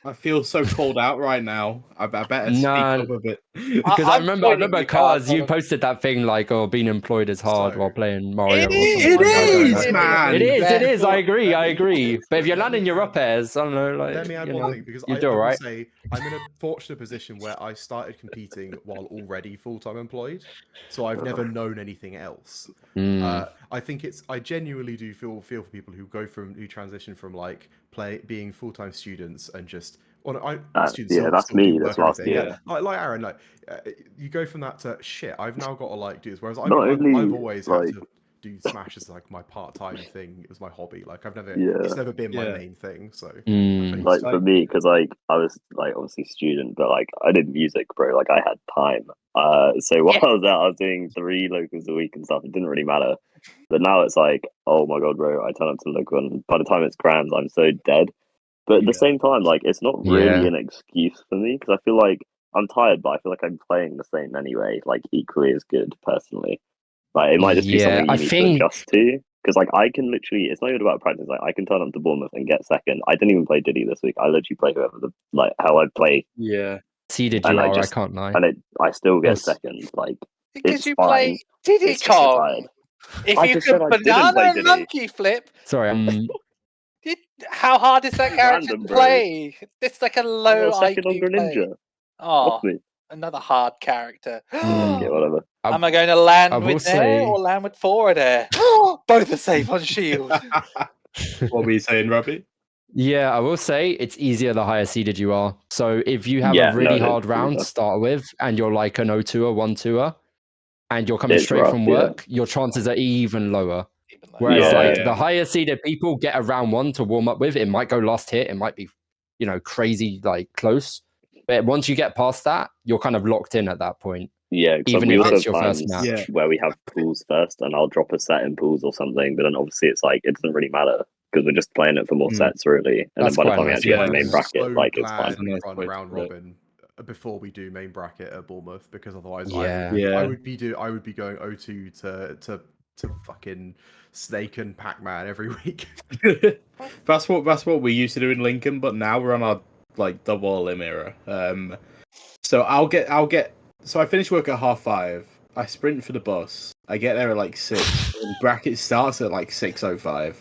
I feel so called out right now. I better speak up a bit. Because I remember Cars, you posted that thing like, oh, being employed is hard while playing Mario. It is, man. It is. I agree. But if you're landing your up airs, I don't know, like, let me add one thing, because I will say I'm in a fortunate position where I started competing while already full-time employed, so I've never known anything else. I think I genuinely do feel for people who transition from like being full-time students and just that's me. That's last year. Like Aaron, you go from that to shit. I've now got to like do this. Whereas I've always had to do Smash as like my part-time thing. It was my hobby. Like it's never been my main thing. So like for me, because like I was like obviously student, but like I did music, bro. Like I had time. So while I was out, I was doing 3 locals a week and stuff. It didn't really matter. But now it's like, oh my god, bro! I turn up to the local, and by the time it's crams, I'm so dead. But at the same time, like it's not really an excuse for me because I feel like I'm tired, but I feel like I'm playing the same anyway, like equally as good personally. Like it might just be something you need to adjust to. Because like I can literally, it's not even about practice. Like I can turn up to Bournemouth and get second. I didn't even play Diddy this week. I literally play whoever how I play. Yeah. Seeded you are, I can't lie. And I still get second. Like because you fine. play Diddy Kong. If you could banana and monkey flip. Sorry, how hard is that character to play? It's like a low IQ Ninja. Oh, another hard character. Yeah, whatever. Am I going to land with there or land with forward air? Both are safe on shield. What were you saying, Robbie? Yeah, I will say it's easier the higher seeded you are. So if you have a really hard round to start with and you're like an 0-2er, 1-2er, and you're coming straight from work, your chances are even lower. Whereas the higher seeded people get a round 1 to warm up with. It might go last hit. It might be, crazy, like close. But once you get past that, you're kind of locked in at that point. Yeah, even if it's your first match. Where we have pools first, and I'll drop a set in pools or something. But then obviously it's like it doesn't really matter because we're just playing it for more sets, really. And then by the time we actually get the main bracket, like it's fine. We run round robin before we do main bracket at Bournemouth, because otherwise I would be going 0-2 to fucking Snake and Pac-Man every week. That's what we used to do in Lincoln, but now we're on our like double limb era. So So I finish work at 5:30. I sprint for the bus. I get there at like 6. And bracket starts at like 6:05.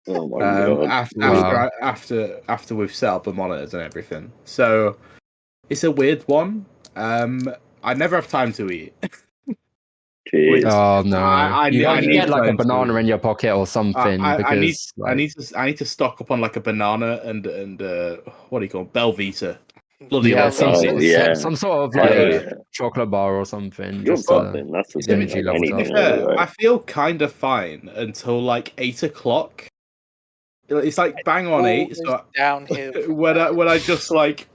Oh my god! After we've set up the monitors and everything. So it's a weird one. I never have time to eat. Jeez. Oh no! I You need get to like a learn to- banana in your pocket or something I need because I need to stock up on like a banana and what do you call it? Belvita. Bloody yeah, love some Oh, those. sort of yeah. some sort of Hell like yeah. chocolate bar or something, You're just to buzzing. That's the get the thing. energy Like levels To be up. anything, really, fair, I right? feel kind of fine until like 8 o'clock. It's like bang on All 8. goes So downhill from when there. I just like,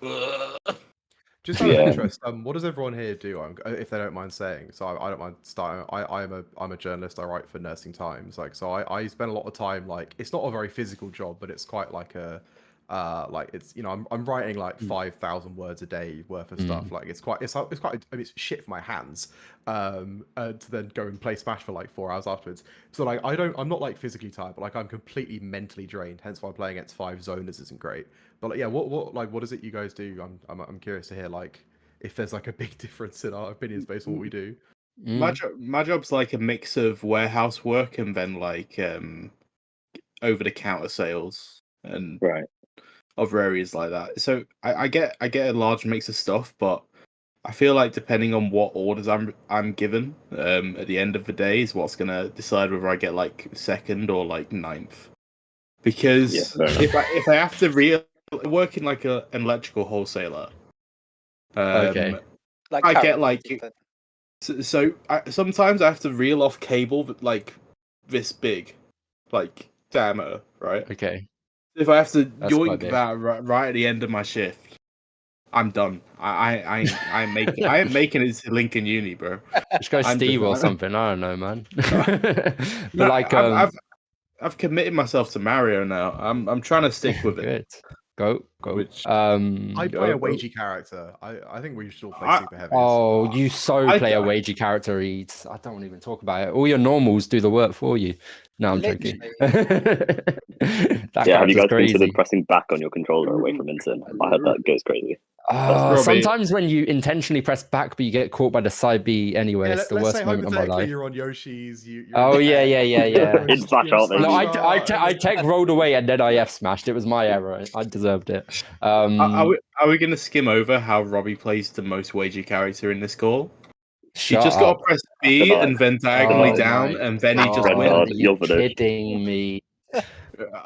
Just out of Yeah. interest, what does everyone here do? If they don't mind saying, so I don't mind starting. I'm a journalist. I write for Nursing Times. Like, so I spend a lot of time. Like, it's not a very physical job, but it's quite like a, like it's I'm writing like 5,000 words a day worth of stuff. Like, it's quite. I mean, it's shit for my hands. To then go and play Smash for like 4 hours afterwards. So like, I'm not like physically tired, but like I'm completely mentally drained. Hence why playing against 5 zoners isn't great. But like, yeah, what is it you guys do? I'm curious to hear like if there's like a big difference in our opinions based on what we do. my job's like a mix of warehouse work and then like over the counter sales and Right. other areas like that. So I get a large mix of stuff, but I feel like depending on what orders I'm given at the end of the day is what's gonna decide whether I get like second or like ninth. Because Yeah, fair enough. if I have to work in like an electrical wholesaler, Okay. Like I get currently like something. so sometimes I have to reel off cable that like this big, like diameter, right? Okay. If I have to That's quite yoink big. that right at the end of my shift, I'm done. I'm making I am making it to Lincoln Uni, bro. Just go I'm just Steve or something. I don't know, man. But No, like, I've committed myself to Mario now. I'm trying to stick with it. good. Go. Which I play a go- wagey character. I think we should all play I- super heavies. Oh, you so I- play a wagey character, Eads. I don't even talk about it. All your normals do the work for you. No, I'm joking. That Yeah, have you character's guys crazy. considered pressing back on your controller away from Instant? I heard that goes crazy. Robbie. Sometimes when you intentionally press back, but you get caught by the side B anyway, Yeah, it's the let's worst say moment of my hypothetically life. you're on Yoshi's. You're Oh, in yeah, tech, yeah. you're In Smash, you're in aren't they? No, Smash I and tech rolled away and then I F smashed. It was my error. I deserved it. Are we gonna skim over how Robbie plays the most wagey character in this call? You Shut just gotta up. press I feel B like- and then diagonally Oh down, my and then he just Red God, wins. card, are you you're finished. kidding me?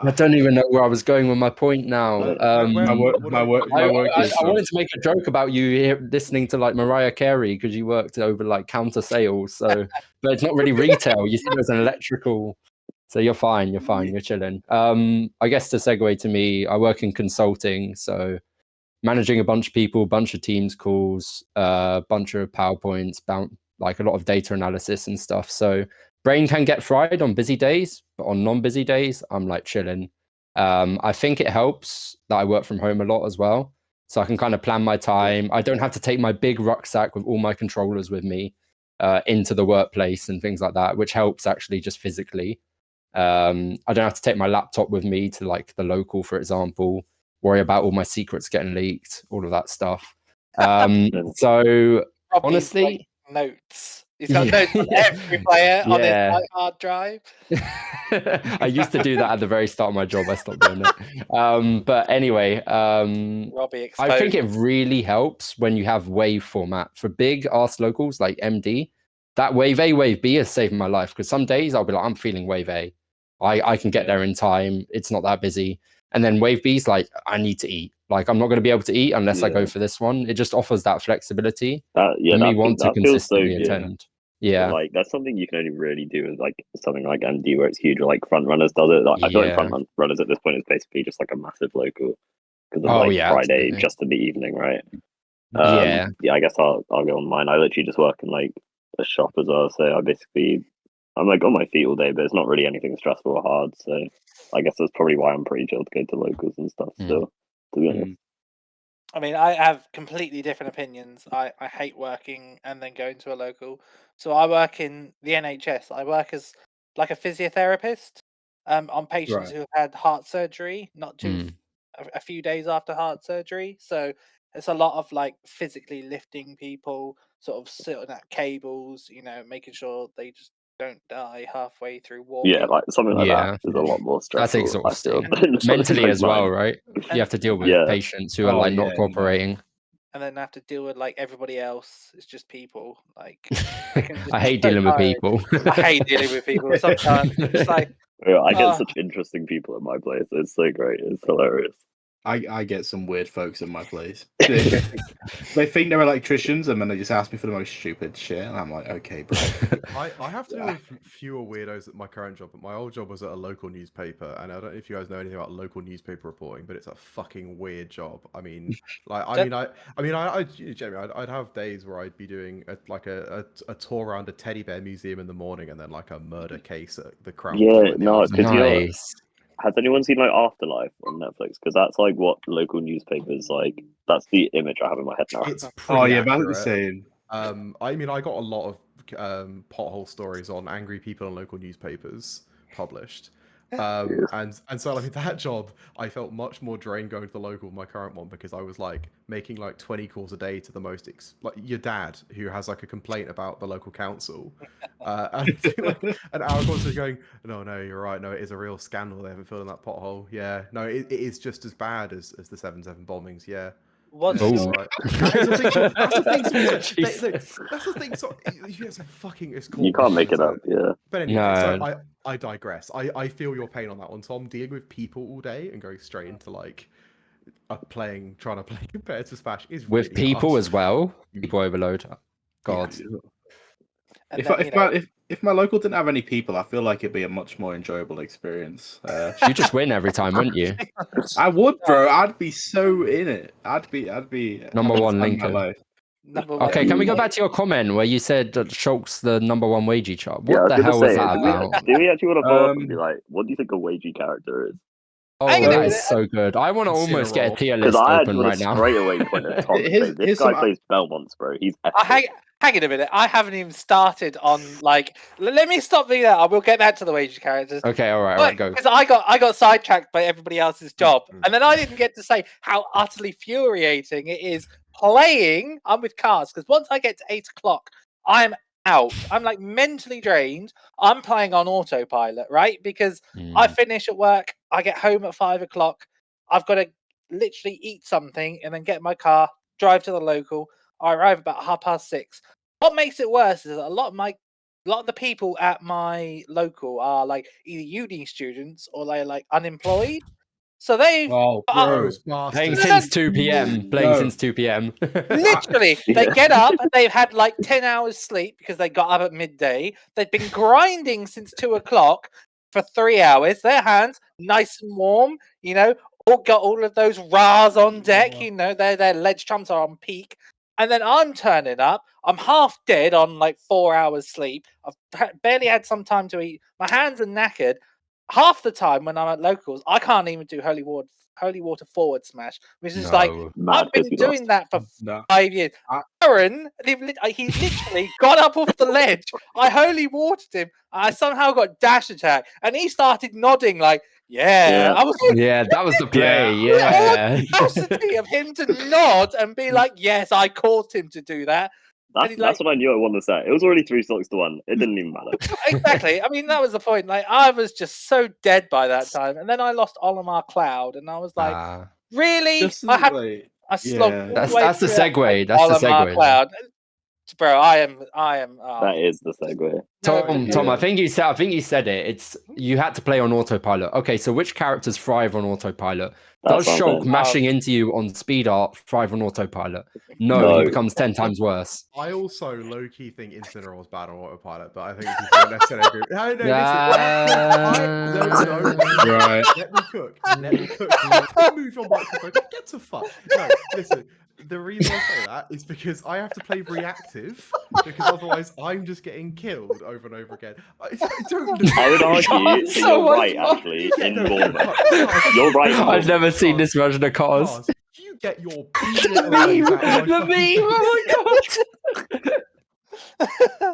I don't even know where I was going with my point now. My work I is wanted to make a joke about you here listening to like Mariah Carey because you worked over like counter sales. So, but it's not really retail. You said it was an electrical. So you're fine. You're fine. You're chilling. I guess to segue to me, I work in consulting. So managing a bunch of people, bunch of Teams calls, bunch of PowerPoints, like a lot of data analysis and stuff. So brain can get fried on busy days, but on non-busy days, I'm like chilling. I think it helps that I work from home a lot as well. So I can kind of plan my time. I don't have to take my big rucksack with all my controllers with me into the workplace and things like that, which helps actually just physically. I don't have to take my laptop with me to like the local, for example, worry about all my secrets getting leaked, all of that stuff. So Robbie's, honestly, like, notes. He's got notes on every player on his Yeah. hard drive. I used to do that at the very start of my job. I stopped doing it. But anyway, Robbie exposed. I think it really helps when you have wave format for big ass locals like MD. That wave A, wave B has saved my life because some days I'll be like, I'm feeling wave A. I can get there in time. It's not that busy. And then wave B's like, I need to eat. Like, I'm not going to be able to eat unless I go for this one. It just offers that flexibility. That Me want to that feels so consistently good. attend. Yeah. But, like that's something you can only really do with like something like MD where it's huge, or like front runners does it. Like, I feel like front runners at this point is basically just like a massive local because of like Friday absolutely. just in the evening, right? Yeah. Yeah, I guess I'll go on mine. I literally just work in like a shop as well, so I'm like on my feet all day, but it's not really anything stressful or hard. So I guess that's probably why I'm pretty chill to go to locals and stuff. Still, to be honest. I mean, I have completely different opinions. I hate working and then going to a local. So I work in the NHS. I work as like a physiotherapist on patients who have had heart surgery, not too a few days after heart surgery. So it's a lot of like physically lifting people, sort of sitting at cables, making sure they just don't die halfway through walking. Yeah, like something like that is a lot more stressful. That's exhausting. I feel. Mentally Like as well, mine. right? You have to deal with patients who are like not cooperating. and then have to deal with like everybody else. It's just people. Like it can just I be hate so dealing with tiring. people. I hate dealing with people. Sometimes it's just like, Yeah, I get oh, such interesting people at my place. It's so great. It's hilarious. I get some weird folks in my place. They think they're electricians, and then they just ask me for the most stupid shit, and I'm like, okay, bro. I have to deal with fewer weirdos at my current job, but my old job was at a local newspaper, and I don't know if you guys know anything about local newspaper reporting, but it's a fucking weird job. I mean, like, generally, I'd have days where I'd be doing a tour around a teddy bear museum in the morning, and then like a murder case at the Crown Yeah, Court in the no, afternoon. because you're. Nice. Has anyone seen like Afterlife on Netflix? Because that's like what local newspapers like. That's the image I have in my head now. It's pretty Oh yeah, that's accurate. insane. I mean, I got a lot of pothole stories on angry people in local newspapers published. And so I mean that job, I felt much more drained going to the local than my current one, because I was like making like 20 calls a day to the most like your dad who has like a complaint about the local council, and like an hour constantly going, no, you're right, no, it is a real scandal, they haven't filled in that pothole, yeah, no, it is just as bad as the 7/7 bombings, yeah. what's Yeah, it's your alright. That's the thing. That's the thing. Jesus. That's the thing. So it's fucking. It's You called. can't make it up. Yeah. But anyway, so No. I digress. I feel your pain on that one, Tom. Dealing with people all day and going straight into like trying to play competitive Smash is With really people hard. as well. People overload. God. and then, If my local didn't have any people, I feel like it'd be a much more enjoyable experience. You just win every time, wouldn't you? I would, bro. I'd be so in it. I'd be Number having one the time of my Lincoln. life. number one. Okay, can we go back to your comment where you said that Shulk's the number one wagey chart? What Yeah, I was the gonna hell was say, that do we, about? do we actually want to follow up and be Um, like, what do you think a wagey character is? Oh, Hang on a that minute. is so good. I want to almost get a Incineroar. tier Because list I actually open want right to now. straight away point at Tom and Here's- say, this here's guy some- plays Belmonts, bro. He's Hang it a minute. I haven't even started on like. Let me stop being that. I will get back to the wage characters. Okay, all right, go. Because I got sidetracked by everybody else's job, Mm. and then I didn't get to say how utterly infuriating it is playing. I'm with cars because once I get to 8 o'clock, I'm out. I'm like mentally drained. I'm playing on autopilot, right? Because I finish at work, I get home at 5 o'clock. I've got to literally eat something and then get in my car, drive to the local. I arrive about 6:30. What makes it worse is that a lot of the people at my local are like either uni students or they're like unemployed. So they've Oh, got up- bro. Those Playing bastards. since 2 p.m. Playing No. since 2 p.m. literally they Yeah. get up and they've had like 10 hours sleep because they got up at midday. They've been grinding since 2 o'clock for 3 hours. Their hands nice and warm, all got all of those Ras on deck, their ledge trumps are on peak. And then I'm turning up. I'm half dead on like 4 hours sleep. I've barely had some time to eat. My hands are knackered. Half the time when I'm at locals, I can't even do holy water forward smash, which is like mad I've been 'cause he doing lost. that for No. 5 years. Aaron, he literally got up off the ledge. I holy watered him. I somehow got dash attack, and he started nodding like, "Yeah." Yeah. I was like, Yeah, that was the play. Yeah. Yeah. the audacity of him to nod and be like, "Yes, I caused him to do that." That's what I knew I won the set. It was already 3 stocks to 1. It didn't even matter. Exactly. I mean, that was the point. Like, I was just so dead by that time, and then I lost Olimar Cloud, and I was like, "Really?" Just I slogged yeah. all the way That's the through that segue. That's the Olimar segue. Cloud. Bro, I am. That is the segue. Tom, I think you said it. It's you had to play on autopilot. Okay, so which characters thrive on autopilot? Does That's what I'm Shulk saying. mashing into you on speed art thrive on autopilot? No, No. he becomes 10 times worse. I also low-key think Incineroar is bad on autopilot, but I think people don't necessarily agree. No, listen. Right. Let me cook. Don't move your microphone. Get to fuck. No, listen. The reason I say that is because I have to play reactive, because otherwise I'm just getting killed over and over again. I would argue that so you're much right, more. actually, in Bournemouth. You're right. in I've Bournemouth. never seen this version of Cars. Cars, you get your The meme! Oh my god!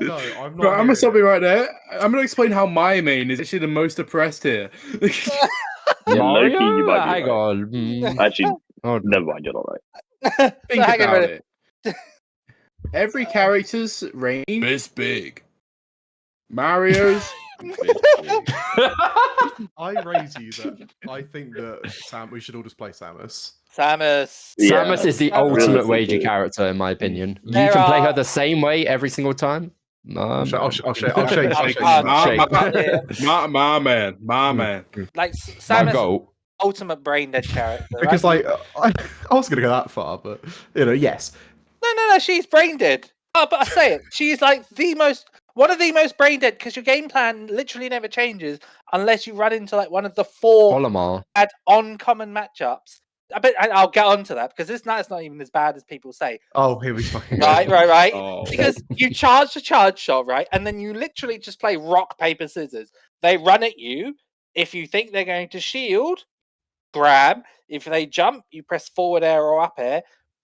No, I'm not. Right, I'm gonna stop you right there. I'm gonna explain how my main is actually the most oppressed here. Yeah, Mario? low-key, you might be Hang right. on. Actually, Oh, never mind, you're not right. Think hang on a about minute. it. Every character's range is big. Mario's I raise you that I think that we should all just play Samus. Samus. Yeah, Samus is the Samus. ultimate Realistically. wagey character, in my opinion. You There can play her are- the same way every single time. I'll shake. Oh, Shake. My man. Like My Samus, goat. ultimate brain dead character. Because right? like I was gonna go that far, but yes. No, she's brain dead. Oh, but I say it, she's like one of the most brain dead because your game plan literally never changes unless you run into like one of the 4 Olimar. bad uncommon matchups. I'll get onto that because this night's not even as bad as people say. Oh, here we fucking go. Right. Oh. Because you charge the charge shot, right? And then you literally just play rock, paper, scissors. They run at you. If you think they're going to shield, grab. If they jump, you press forward air or up air.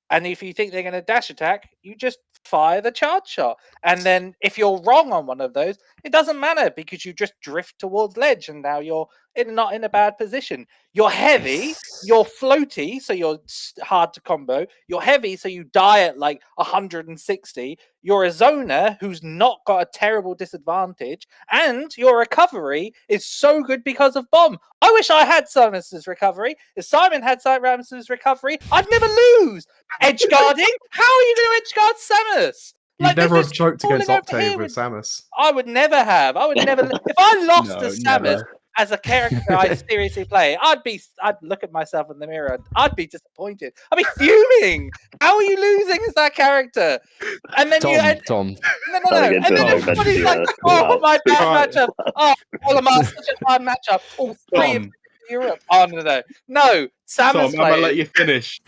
And if you think they're going to dash attack, you just fire the charge shot. And then if you're wrong on one of those, it doesn't matter because you just drift towards ledge and now you're not in a bad position. You're heavy, you're floaty, so you're hard to combo. You're heavy, so you die at like 160. You're a zoner who's not got a terrible disadvantage. And your recovery is so good because of bomb. I wish I had Samus's recovery. If Simon had Samus's recovery, I'd never lose. Edge guarding? How are you going to edge guard Samus? You'd never this have is choked against falling over Octave here with Samus. I would never have. I would never. If I lost No, to Samus never. as a character I seriously play, I'd look at myself in the mirror. I'd be disappointed. I'd be fuming. How are you losing as that character? And then Tom. No. Trying to And get then into everybody's a like, venture, "Oh, my bad right. matchup. Oh, Olimar, such a bad matchup. All 3 of Tom. Europe. Oh no. Samus Tom, I'm gonna let players. you finish.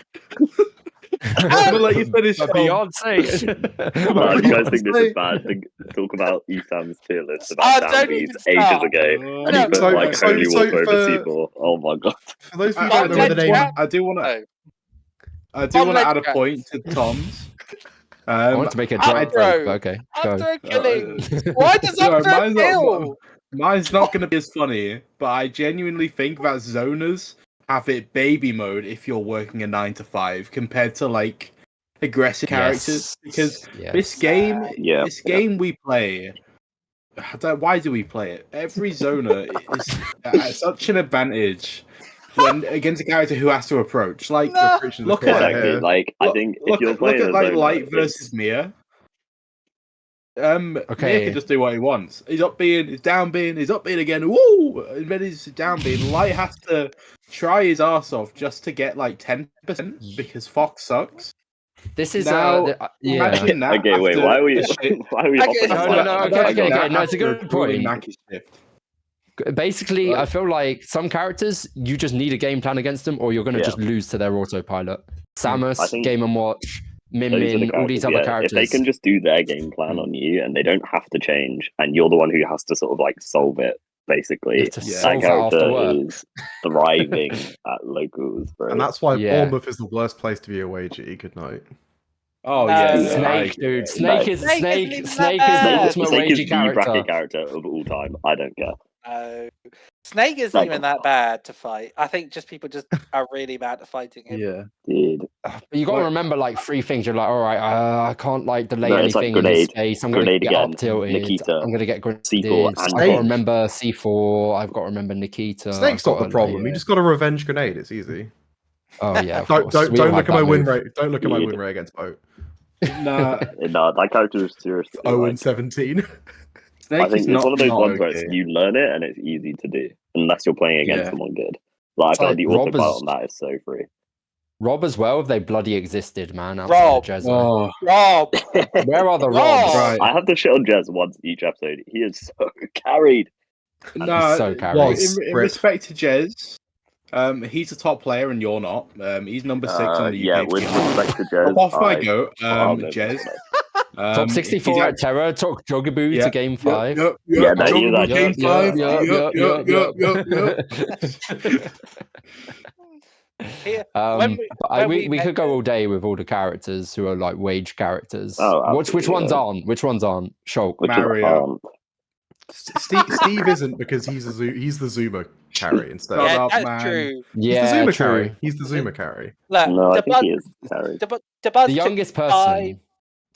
I'm gonna let you finish. Tom. Beyonce. Do you guys think this is bad to talk about Esam's tier list about don't Danby's even ages start. ago? And No, he put like so- Holy so Wolf over for- C4. Oh my god. For those of you I who don't know where the Legend, name, yeah. I do want to. No. I do Tom want to add a Legend. point to Tom's. I want to make a Up joke. throw. Okay, go. Up throw killing. Why does No, up throw mine's not- kill? Mine's not going to be as funny, but I genuinely think that zoners have it baby mode if you're working a 9 to 5 compared to like aggressive characters. Because this game, we play. Why do we play it? Every zoner is at such an advantage when against a character who has to approach. Like, No. look at Exactly. Like I think if you're playing look at a like zoner, Light versus Mia. Mia can just do what he wants. He's up being, he's down being, he's up being again. Woo! And then he's down being. Light has to try his arse off just to get like 10% because Fox sucks. This is Now, yeah. imagine that. Okay, wait. after Why are we? the shit- Why are we? Okay, hopping no, on no, that? okay. No, it's a after good grueling point. Naki shift. Basically, I feel like some characters you just need a game plan against them, or you're going to just lose to their autopilot. Samus, I think Game and Watch, Min Those are the Min, all these other If characters. they can just do their game plan on you and they don't have to change, and you're the one who has to sort of like solve it, basically, You have to Yeah. solve that it after character work. is thriving at locals, bro. and that's why Yeah. Bournemouth is the worst place to be a wagey. Good night. Oh No. yeah, Snake, dude. Snake is Snake Snake. isn't even Snake that is the bad. ultimate Snake is wagey the character. bracket character of all time. I don't care. No. Snake isn't Like- even that bad to fight. I think just people just are really bad at fighting him. yeah. Dude, But you got to remember like 3 things. You're like, all right, I can't like delay No, it's like anything in his grenade. space. I'm going to Grenade get again, up tilted. Nikita, I'm going to get grenaded. C4 I've and got to Snake. remember C4. I've got to remember Nikita. Snake's I've not the got to- problem. You just got a revenge grenade. It's easy. Oh yeah. Of Don't course. don't, We all don't have look at my that win move. rate. Don't look at my Dude. win rate against Boat. Nah, no, that character is seriously. 0 like, and 17. Snake I is think it's not, one of those not ones where okay. it's, you learn it and it's easy to do, unless you're playing against Yeah. someone good. Like I It's feel like like the Rob autopilot is- on that is so free. Rob as well. If they bloody existed, man. Rob. Outside of Jezza. Oh, Rob, Where are the Rob. Robs? Right. I have to shit on Jez once each episode. He is so carried. no. so carried. In respect to Jez, he's a top player and you're not. He's number 6 on the UK. Yeah, with respect to Jez, Top off my I- goat, Oh, no, Jez. Top 64 he's at Terror. Took Jogaboo Yeah, to game 5. Yep, Yeah, no, he is Jogaboo actually- game 5. Yep. here, But when we we could go met- all day with all the characters who are like wage characters. Oh, which absolutely, ones yeah. aren't? Which ones aren't? Shulk. Which Mario. Steve isn't because he's the Zuma carry instead. Shut Yeah, up, that's man. true. He's the Yeah, Zuma true. carry. He's the Zuma carry. Look, No, I the think buzz, he is carried. the buzz The took youngest 5 person.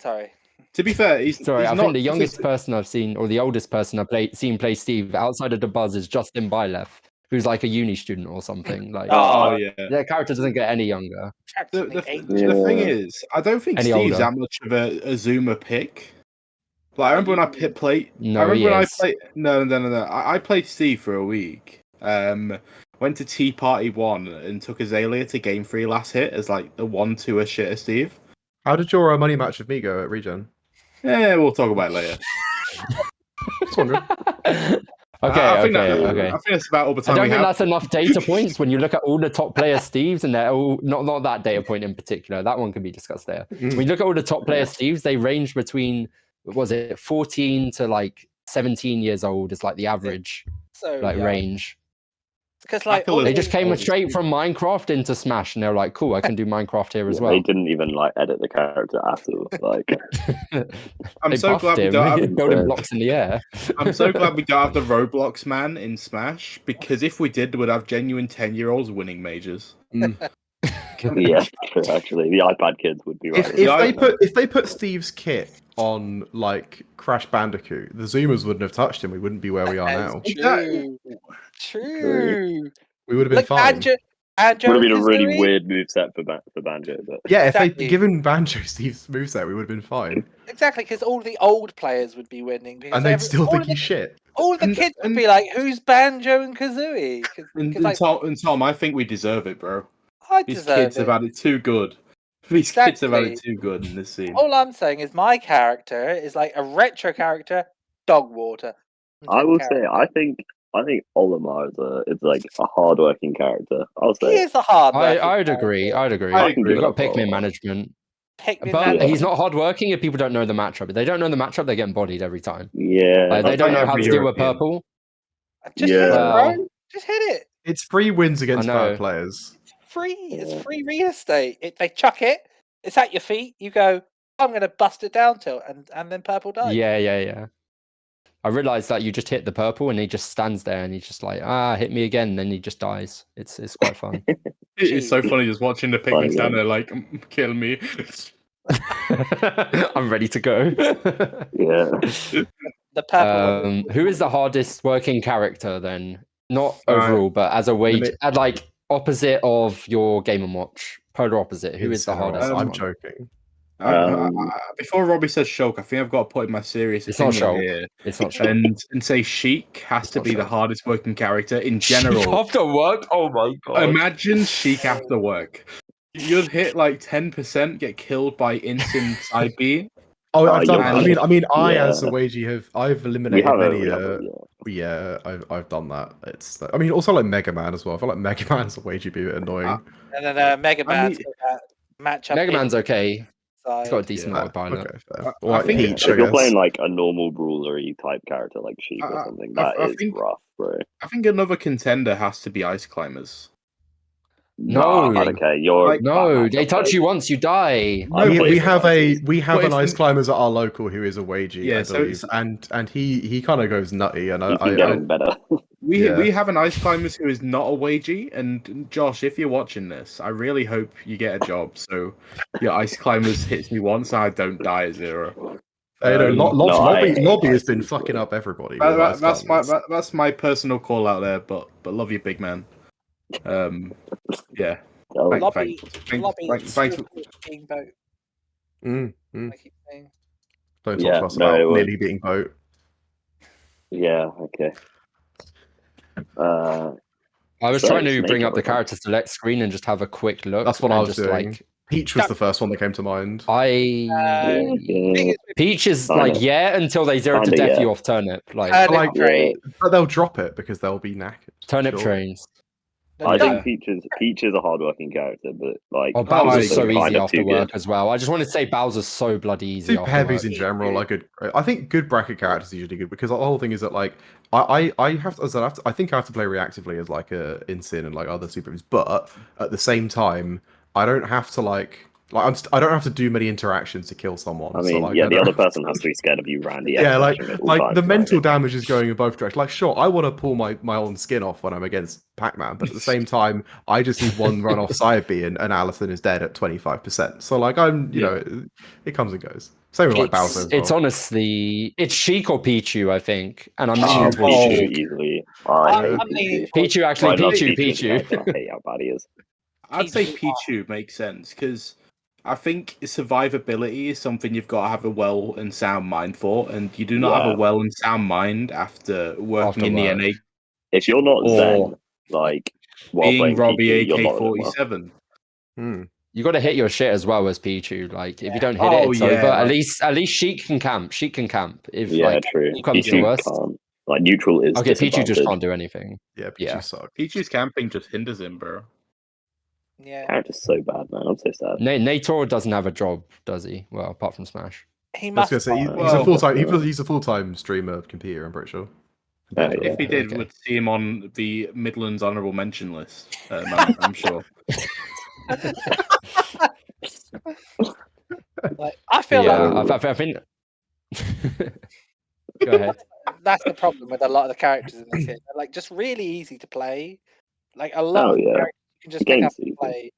Sorry. To be fair, Sorry, he's I not, think the youngest person I've seen, or the oldest person I've seen play Steve outside of the Buzz is Justin Byleth, who's like a uni student or something. Like, Oh yeah. their character doesn't get any younger, The Yeah. thing is, I don't think any Steve's older. that much of a Zoomer pick. Like, I remember when I played. No, he is. No. I played Steve for a week. Went to Tea Party 1 and took Azalea to Game 3 last hit as like the 1-2 shitter Steve. How did your money match with me go at Regen? Yeah, we'll talk about it later. Just wondering. I think Okay. that's about all the I time don't we think have. that's enough data points when you look at all the top player Steves, and they're all not that data point in particular. That one can be discussed there. When you look at all the top player Steves, they range between, what was it, 14 to like 17 years old is like the average range. Because like they just came straight from Minecraft into Smash, and they're like, "Cool, I can do Minecraft here as well." They didn't even like edit the character at all. Like, I'm so glad we don't have building blocks in the air. I'm so glad we don't have the Roblox man in Smash, because if we did, we'd have genuine 10-year-olds winning majors. yeah, true, actually, the iPad kids would be right. If they put Steve's kit on like Crash Bandicoot, the Zoomers wouldn't have touched him. We wouldn't be where we are now. True. We would have been fine. Banjo would have been a really Kazooie? weird moveset for Banjo, but Yeah, if Exactly. they'd given Banjo Steve's moveset, we would have been fine. Exactly, because all the old players would be winning. Because And they'd still think he's shit. All the kids would be like, "Who's Banjo and Kazooie?" And Tom, I think we deserve it, bro. These kids have had it too good. These kids have had it too good in this scene. All I'm saying is my character is like a retro character, dog water. I will say, I think Olimar is like a hard-working character. I'll say he is a hard. I'd agree. We've got Pikmin management. But he's not hardworking if people don't know the matchup. If they don't know the matchup, they're getting bodied every time. Yeah. Like, they don't know how to deal with purple. Just hit it, bro. Just hit it. It's free wins against bad players. It's free real estate. They chuck it. It's at your feet. You go, I'm going to bust it down tilt, and then purple dies. Yeah. I realised that you just hit the purple and he just stands there and he's just like, hit me again, and then he just dies. It's quite fun. It's so funny just watching the Pikmin stand there like, kill me. I'm ready to go. Yeah. The purple who is the hardest working character then? Not overall, but as a wage, like opposite of your Game & Watch, polar opposite. Who is the hardest? I'm joking. Before Robbie says Shulk, I think I've got to put in my serious opinion here. It's not Shulk. And say Sheik has to be the hardest working character in general. Sheik after work? Oh my god. Imagine Sheik after work. You'd hit like 10%, get killed by instant side B. Oh, I've done that. I mean, as a wagey I've eliminated many. I've done that. It's. I mean, also like Mega Man as well. I feel like Mega Man's a wagey be a bit annoying. And then Mega Man's matchup. Mega Man's okay. It's got a decent amount of pilot. I think if you're playing like a normal brawlery type character like Sheik or something, that is rough, bro. I think another contender has to be Ice Climbers. No, okay, they touch you once, you die. No, we have an Ice Climbers at our local who is a wagey, I believe, and he kind of goes nutty, and I getting better. We have an Ice Climbers who is not a wagey, and Josh, if you're watching this, I really hope you get a job. So your Ice Climbers hits me once, and I don't die at 0. Lobby has been fucking up everybody. That's my personal call out there, but love you, big man. Yeah. Lobby, thanks for being boat. Don't talk to us about nearly beating boat. Yeah. Okay. I was trying to bring up the character select screen and just have a quick look. That's what I was doing. Like, Peach was the first one that came to mind. Peach is until they 0 to death you off turnip. But they'll drop it because they'll be knackered. Turnip trains. I think Peach is a hardworking character, but like Bowser's so easy after work as well. I just wanted to say Bowser's so bloody easy. Super heavies in general, I think good bracket characters are usually good because the whole thing is that like I think I have to play reactively as like a Incin and like other super heavies, but at the same time I don't have to like Like I don't have to do many interactions to kill someone. I so mean, like, yeah, I the don't other have to- person has to be scared of you, Randy. Yeah, like at all like times, the right? mental damage is going in both directions. Like, sure, I want to pull my own skin off when I'm against Pac-Man, but at the same time, I just need one run off side B and Allison is dead at 25%. So like, you know, it comes and goes. Same with like Bowser as well. It's honestly, it's Sheik or Pichu, I think, and I'm Oh, leaning towards Pichu Sheik. easily. I hate I'm leaning Pichu. towards Pichu, actually, I love Pichu, Pichu as a character. Pichu. I hate how bad he is. I'd say Pichu. Pichu makes sense because I think survivability is something you've got to have a well and sound mind for, and you do not have a Yeah. well and sound mind after working After in the work. NA If you're not or Zen, like while being playing Robbie Pichu, you're not doing well. AK47. You got to hit your shit as well as Pichu. Like, if you don't hit Oh, it, it's yeah, over. like- At least Sheik can camp. Sheik can camp. If Yeah, like true. comes to Pichu worst. can't. Like neutral is Okay, Pichu just disadvantage. can't do anything. Yeah, Pichu Yeah. sucks. Pichu's camping just hinders him, bro. Yeah, Character's so bad, man. I'm so sad. Nator doesn't have a job, does he? Well, apart from Smash. he I was must. gonna say he's Well, a full-time. He's a full-time streamer computer. I'm pretty sure. Yeah. If he did, Okay. we'd see him on the Midlands honourable mention list. I'm sure. Like, I feel Yeah, like I think. Go ahead. that's the problem with a lot of the characters in this game. They're like just really easy to play. Like a lot Oh, of the yeah. characters you can just The pick game's up and easy. play.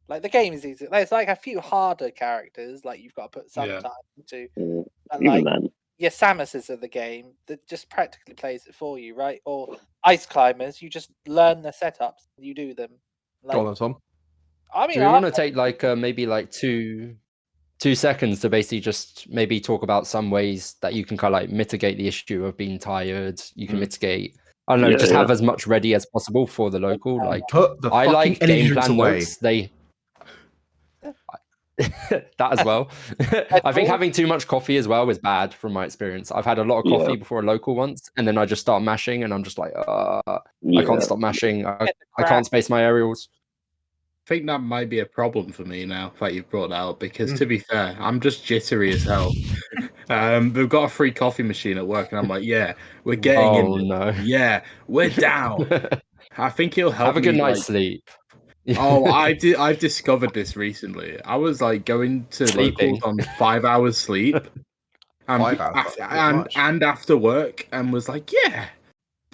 Like the game is easy. There's like a few harder characters, like you've got to put some Yeah. time into. Yeah. And Even like then. your Samuses of the game that just practically plays it for you, right? Or ice climbers, you just learn the setups, you do them. Like, Go on, then, Tom. I mean, Do we want to take like maybe like 2 seconds to basically just maybe talk about some ways that you can kind of like mitigate the issue of being tired? You can mitigate. I don't know, Yeah, just yeah. have as much ready as possible for the local. Like Put the I fucking like energy game drinks plan away. notes. That as well. I think having too much coffee as well is bad from my experience. I've had a lot of coffee Yeah. before a local once, and then I just start mashing, and I'm just like, I Yeah. can't stop mashing. I Get the can't crap. space my aerials. I think that might be a problem for me now that you've brought that out because to be fair, I'm just jittery as hell. We've got a free coffee machine at work, and I'm like, yeah, we're getting Oh in. no. Yeah, we're down. I think it'll help Have a good me, night's like- sleep. Oh, I've discovered this recently. I was like going to Sleeping. locals on 5 hours sleep, and 5 hours, that's a bit much. and after work, and was like, yeah,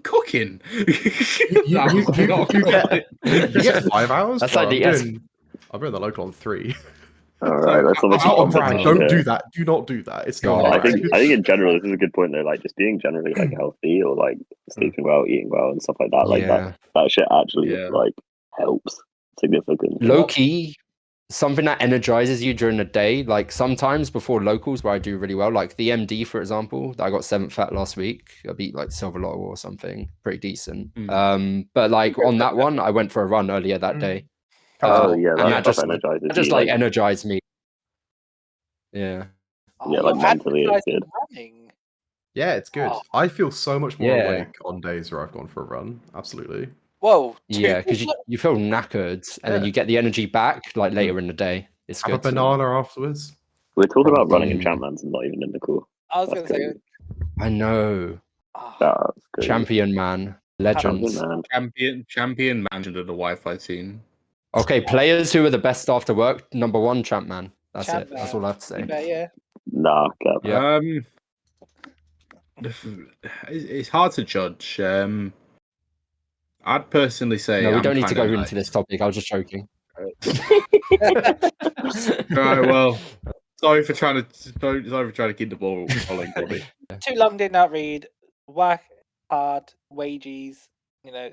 cooking. You I was like, "Oh, You get 5 hours. That's Bro, like the I'm doing the local on 3. All right, let's have a Out of brand. competition Don't here. do that. Do not do that. It's God. not. I Right. think in general this is a good point though. Like just being generally like healthy or like sleeping well, eating well, and stuff like that. Like Yeah. that shit actually Yeah. like helps significantly. Low key, something that energizes you during the day. Like sometimes before locals where I do really well, like the MD, for example, that I got 7th at last week. I beat like Silver Lotto or something, pretty decent. But like on that one, I went for a run earlier that day. Oh yeah, and that that stuff energizes That just you. like energized me. Yeah. Yeah, like you're mentally it's advertising good. running. Yeah, it's good. Oh. I feel so much more Yeah. awake on days where I've gone for a run. Absolutely. Whoa. Yeah, because you feel knackered and then Yeah. you get the energy back like later in the day. It's Have a good. banana afterwards. We're talking about running in Mm. Champman's and not even in the core. I was going That's to say, crazy. I know. That's crazy. Champion man. Legends. Man. champion mentioned at the Wi-Fi team. Okay, players who are the best after work. Number 1, Champ Man. That's it. That's all I have to say. yeah. Nah, cap. Yeah. It's hard to judge. I'd personally say No, we I'm don't need to go kinda into this topic. I was just joking. Right, well, sorry for trying to keep the ball rolling, Robbie. Too long did not read. Work hard, wages,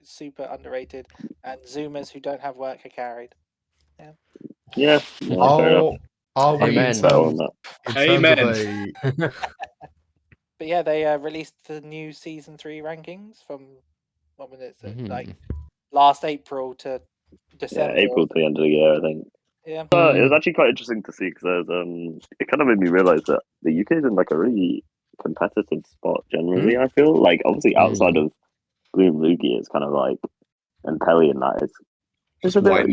super underrated, and Zoomers who don't have work are carried. Yeah. Fair enough. Are we Amen. in Settle on terms, that. in Amen. terms of a But yeah, they released the new season 3 rankings from what was it? Like last April to December. Yeah, April to the end of the year, I think. Yeah. It was actually quite interesting to see because it kind of made me realize that the UK is in like a really competitive spot generally. I feel like obviously outside of Bloom Lugia, it's kind of like and Pelly and that it's a bit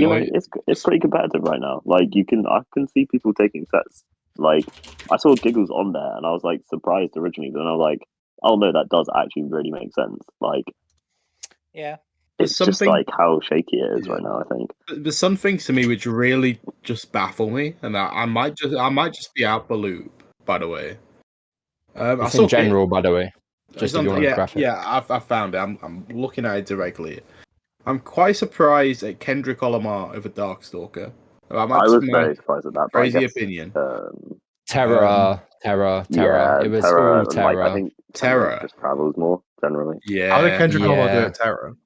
it's pretty competitive right now. Like I can see people taking sets. Like I saw Giggles on there and I was like surprised originally, but then I was like, oh no, that does actually really make sense. Like yeah. It's just something- like how shaky it is Yeah. right now. I think. There's some things to me which really just baffle me, and I might just be out the loop. By the way, I It's saw in general, by the way. Just if you want to graph it. I've found it. I'm looking at it directly. I'm quite surprised at Kendrick Lamar over Darkstalker. I was very surprised at that. Crazy but I guess, opinion. Terror. Yeah, It was Terror. all Terror. I think Terror just travels more generally. Yeah. How did Kendrick Lamar do Yeah. at Terror?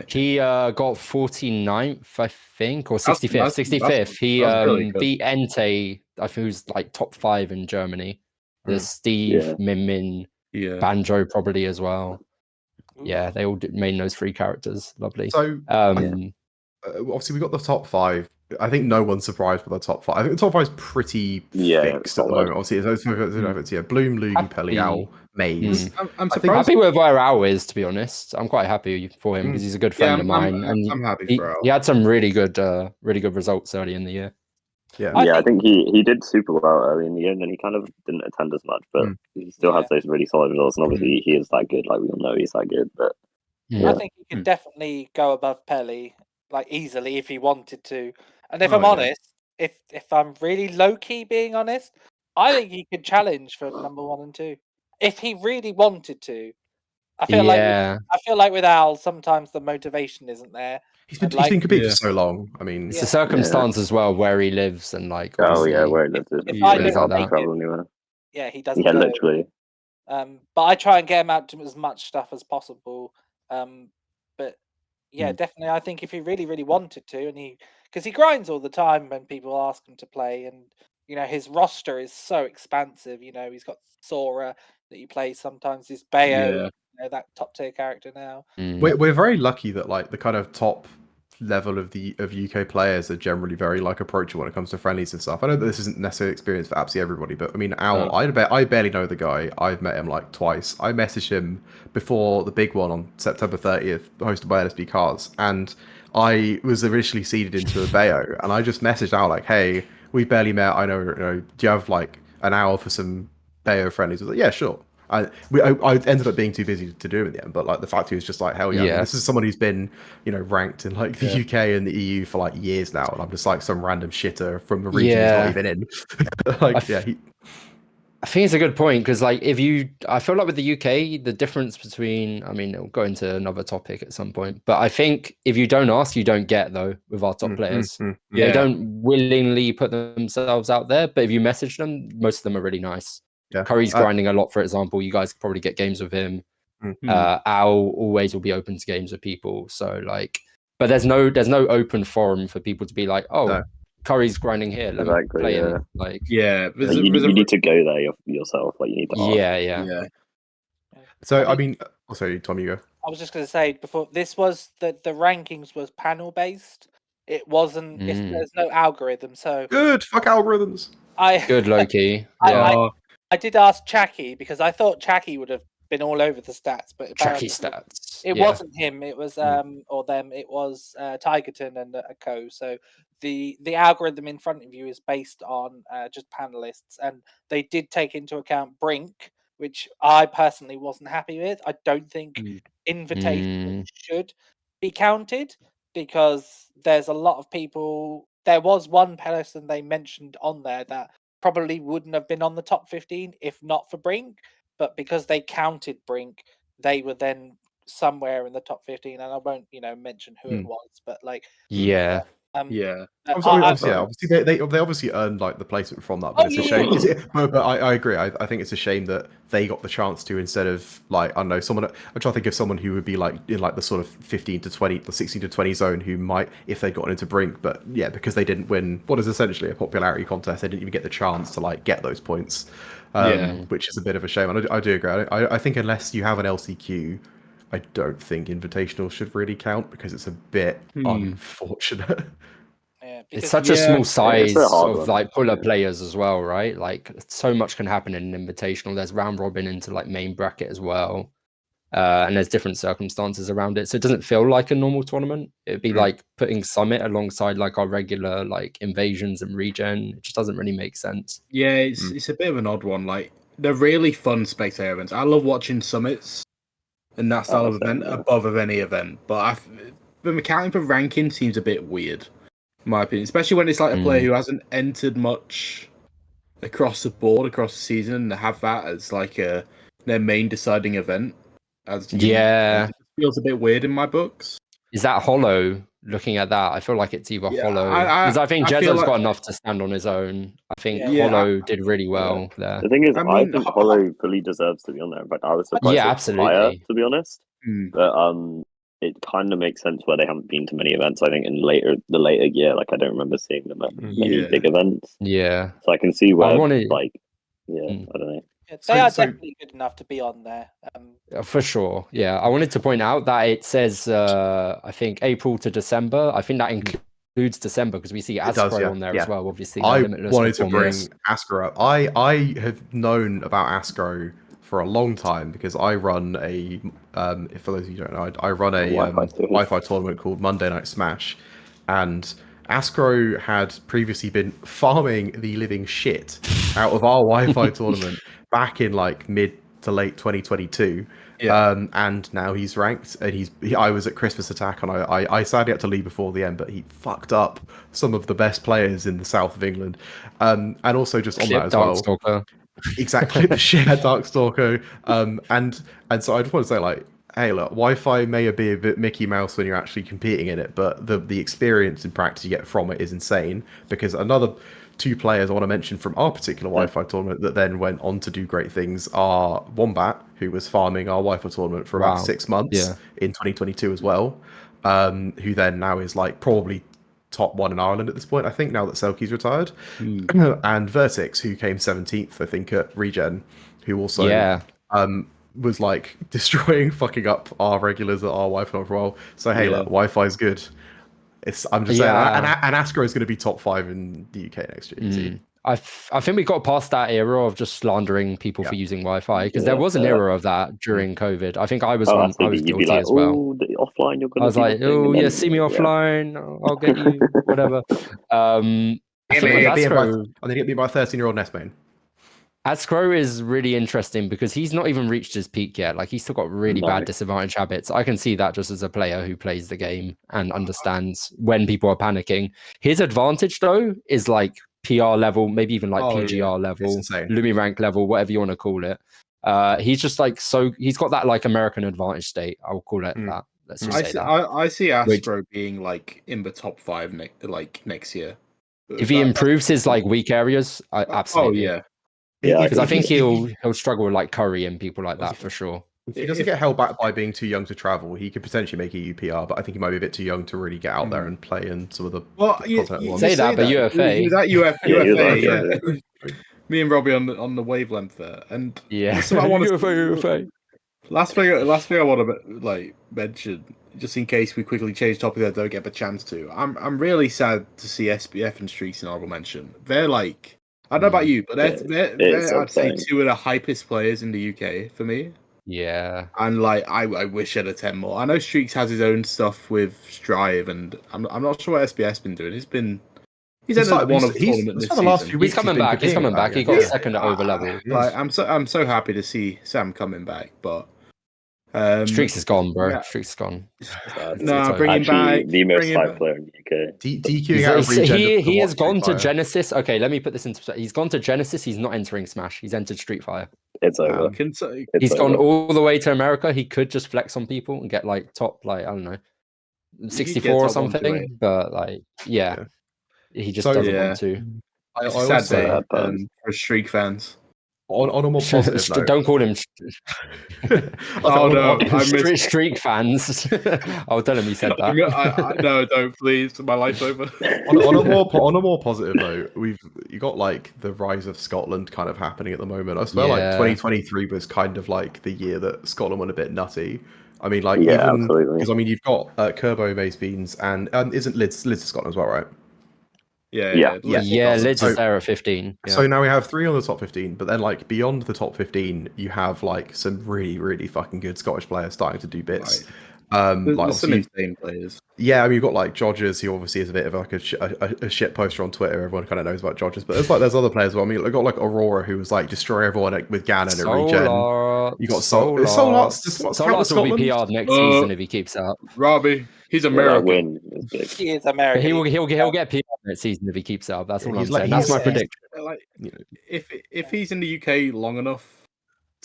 He got 49th, I think, or 65th. 65th. He that's really good. beat Entei, I think, who's like top 5 in Germany. There's Steve, Yeah. Min, Yeah. Banjo probably as well. Ooh. Yeah, they all made those 3 characters. Lovely. So obviously we got the top 5. I think no one's surprised with the top 5. I think the top 5 is pretty fixed at the moment. Obviously, it's Bloom, Lugi, Peliao, Maze. I'm I think surprised. Happy with where Al is, to be honest. I'm quite happy for him because he's a good friend of mine, and I'm happy for Al. he had some really good results early in the year. Yeah, I think he did super well early in the year, and then he kind of didn't attend as much, but he still has those really solid results. And obviously, he is that good. Like we all know, he's that good. But I think he could definitely go above Pelly, like easily if he wanted to. And if I'm honest, if I'm really low key being honest, I think he could challenge for number 1 and 2 if he really wanted to. I feel like with Al, sometimes the motivation isn't there. he's been competing for so long. I mean, it's the circumstance as well where he lives and like. where he lives. If I don't don't make travel anywhere. Yeah, he doesn't. Yeah, literally. But I try and get him out to as much stuff as possible. But yeah, definitely. I think if he really, really wanted to, because he grinds all the time when people ask him to play, and his roster is so expansive. He's got Sora that he plays sometimes. His Bayo, that top tier character now. We're very lucky that like the kind of top level of UK players are generally very like approachable when it comes to friendlies and stuff. I know that this isn't necessarily experience for absolutely everybody, but I mean, Al, I barely know the guy. I've met him like twice. I messaged him before the big one on September 30th, hosted by LSB Cars, and I was initially seeded into a Bayo, and I just messaged Al like, "Hey, we've barely met. I know, do you have like an hour for some Bayo friendlies?" I was like, "Yeah, sure." I ended up being too busy to do it in the end, but like the fact he was just like, hell yeah. I mean, this is someone who's been, ranked in like the UK and the EU for like years now, and I'm just like some random shitter from the region he's not even in. I think it's a good point because like I feel like with the UK, the difference between, I mean, it'll go into another topic at some point, but I think if you don't ask, you don't get though with our top players. They don't willingly put themselves out there, but if you message them, most of them are really nice. Yeah. Curry's grinding a lot, for example. You guys could probably get games with him. Al always will be open to games with people. So like, but there's no open forum for people to be like, oh, Curry's grinding here. Let me play him. Like, you need to go there yourself. Like you need to. Yeah. So I mean, sorry, Tom, you go. I was just going to say before this was the rankings was panel based. It wasn't. If there's no algorithm, so good. Fuck algorithms. Good Loki. I did ask Chucky because I thought Chucky would have been all over the stats, but apparently it wasn't him. It was or them. It was Tigerton and a co. So the algorithm in front of you is based on just panelists, and they did take into account Brink, which I personally wasn't happy with. I don't think invitation should be counted because there's a lot of people. There was one person they mentioned on there that probably wouldn't have been on the top 15 if not for Brink, but because they counted Brink, they were then somewhere in the top 15, and I won't, mention who it was, but like, obviously they obviously earned like the placement from that, but it's a shame. But I agree. I think it's a shame that they got the chance to instead of like I don't know someone. I'm trying to think of someone who would be like in like the sort of 15 to 20, the 16 to 20 zone who might if they'd gotten into Brink, but yeah, because they didn't win what is essentially a popularity contest, they didn't even get the chance to like get those points, which is a bit of a shame. And I do agree. I think unless you have an LCQ. I don't think invitational should really count because it's a bit unfortunate. It's such a small size of like puller players as well, right? Like so much can happen in an invitational. There's round robin into like main bracket as well. And there's different circumstances around it. So it doesn't feel like a normal tournament. It'd be like putting Summit alongside like our regular like invasions and regen. It just doesn't really make sense. Yeah, it's a bit of an odd one. Like they're really fun spectator events. I love watching Summits and that style of event above of any event. But the mechanic for ranking seems a bit weird, in my opinion. Especially when it's like a player who hasn't entered much across the board, across the season, and have that as like their main deciding event. It feels a bit weird in my books. Is that Hollow? Looking at that, I feel like it's either Hollow because I think feel Jezzo's like, got enough to stand on his own. I think Yeah. Hollow did really well there. The thing is, I I mean, think Hollow fully deserves to be on there. In fact, I was surprised Yeah, it was higher, absolutely. to be honest. But it kind of makes sense where they haven't been to many events. I think in the later year, like I don't remember seeing them at many big events. Yeah. So I can see where, I wanted, like, I don't know. Yeah, they are definitely good enough to be on there. For sure. Yeah. I wanted to point out that it says, I think April to December. I think that includes December because we see Astro on there as well. Obviously, I limitless wanted to bring performance. Astro up. I have known about Astro for a long time because I run a, for those of you who don't know, I run a Wi-Fi tournament called Monday Night Smash, and Astro had previously been farming the living shit out of our Wi-Fi tournament back in like mid to late 2022. And now he's ranked, and I was at Christmas Attack, and I sadly had to leave before the end, but he fucked up some of the best players in the south of England, and also just on that as well. Darkstalker. Exactly, the shit Darkstalker, and so I just want to say, like, hey, look, Wi-Fi may be a bit Mickey Mouse when you're actually competing in it, but the experience and practice you get from it is insane. Because another two players I want to mention from our particular Wi-Fi tournament that then went on to do great things are Wombat, who was farming our Wi-Fi tournament for about 6 months in 2022 as well, who then now is like probably top one in Ireland at this point, I think, now that Selkie's retired. And Vertix, who came 17th, I think, at Regen, who also was like destroying, fucking up our regulars at our Wi-Fi for a while. So hey, look, Wi-Fi's good. I'm just saying, and Astro is going to be top 5 in the UK next year. I think we got past that era of just slandering people for using Wi-Fi, because there was an era of that during COVID. I think I was guilty like, as well. Oh, the offline, you're gonna. I was like, oh yeah, see me offline. I'll get you, whatever. I think with Astro, I'm gonna get me by a 13-year-old Nest main. Astro is really interesting because he's not even reached his peak yet. Like, he's still got really bad disadvantage habits. I can see that just as a player who plays the game and understands when people are panicking. His advantage, though, is like PR level, maybe even like PGR level, Lumi rank level, whatever you want to call it. He's just like, so he's got that like American advantage state. I'll call it that. Let's just say that. I see Astro being like in the top 5 next year. If he improves his like weak areas, absolutely. Oh yeah. Because I think he'll struggle with like Curry and people like that for sure. If he doesn't get held back by being too young to travel, he could potentially make a UPR, but I think he might be a bit too young to really get out there and play in some of the you say that, but UFA. He was at UFA. Me and Robbie on the wavelength there, and UFA. Last thing I want to like mention, just in case we quickly change topic, I don't get the chance to. I'm really sad to see SBF and Streaks in honorable mention. They're like, I don't know about you, but they're I'd say 2 of the hypest players in the UK for me. Yeah. And like, I wish I'd attend more. I know Streaks has his own stuff with Strive, and I'm not sure what SBF's been doing. He's entered one of the tournament this season. He's coming back. He's coming back. He got second at overlevel. Like, I'm so happy to see Sam coming back, but Streaks is gone, bro. Yeah. Streaks is gone. No, bring him back. The most hype player in the UK. He has gone to Genesis. Okay, let me put this into perspective. He's gone to Genesis. He's not entering Smash. He's entered Street Fire. It's over. He's gone all the way to America. He could just flex on people and get like top, like, I don't know, 64 or something. But like, yeah, he just doesn't want to. I sad day for Streak fans. On a more positive note, don't call him. Streak fans. I'll tell him he said that. No, don't please. My life's over. on a more positive note, you got like the rise of Scotland kind of happening at the moment. I swear, like 2023 was kind of like the year that Scotland went a bit nutty. I mean, like, even because I mean, you've got Kerbo, Maze Beans, and isn't Lids Scotland as well, right? Yeah, Lids is there at 15. So now we have 3 on the top 15, but then like beyond the top 15, you have like some really, really fucking good Scottish players starting to do bits. There's some obviously, insane players. yeah, I mean, you've got like Jodgers, who obviously is a bit of like a shit poster on Twitter. Everyone kind of knows about Jodgers, but there's other players. Well, I mean, you've got like Aurora, who was like destroying everyone with Ganon and regen. You got Solarts. Does Solarts count with will be Scotland? PR'd next season if he keeps up. Robbie, he's that American. win is big. He is But American. he'll get PR'd next season if he keeps up. That's Yeah, all I'm he's like- saying. That's my he's- prediction. Like, You know, if he's in the UK long enough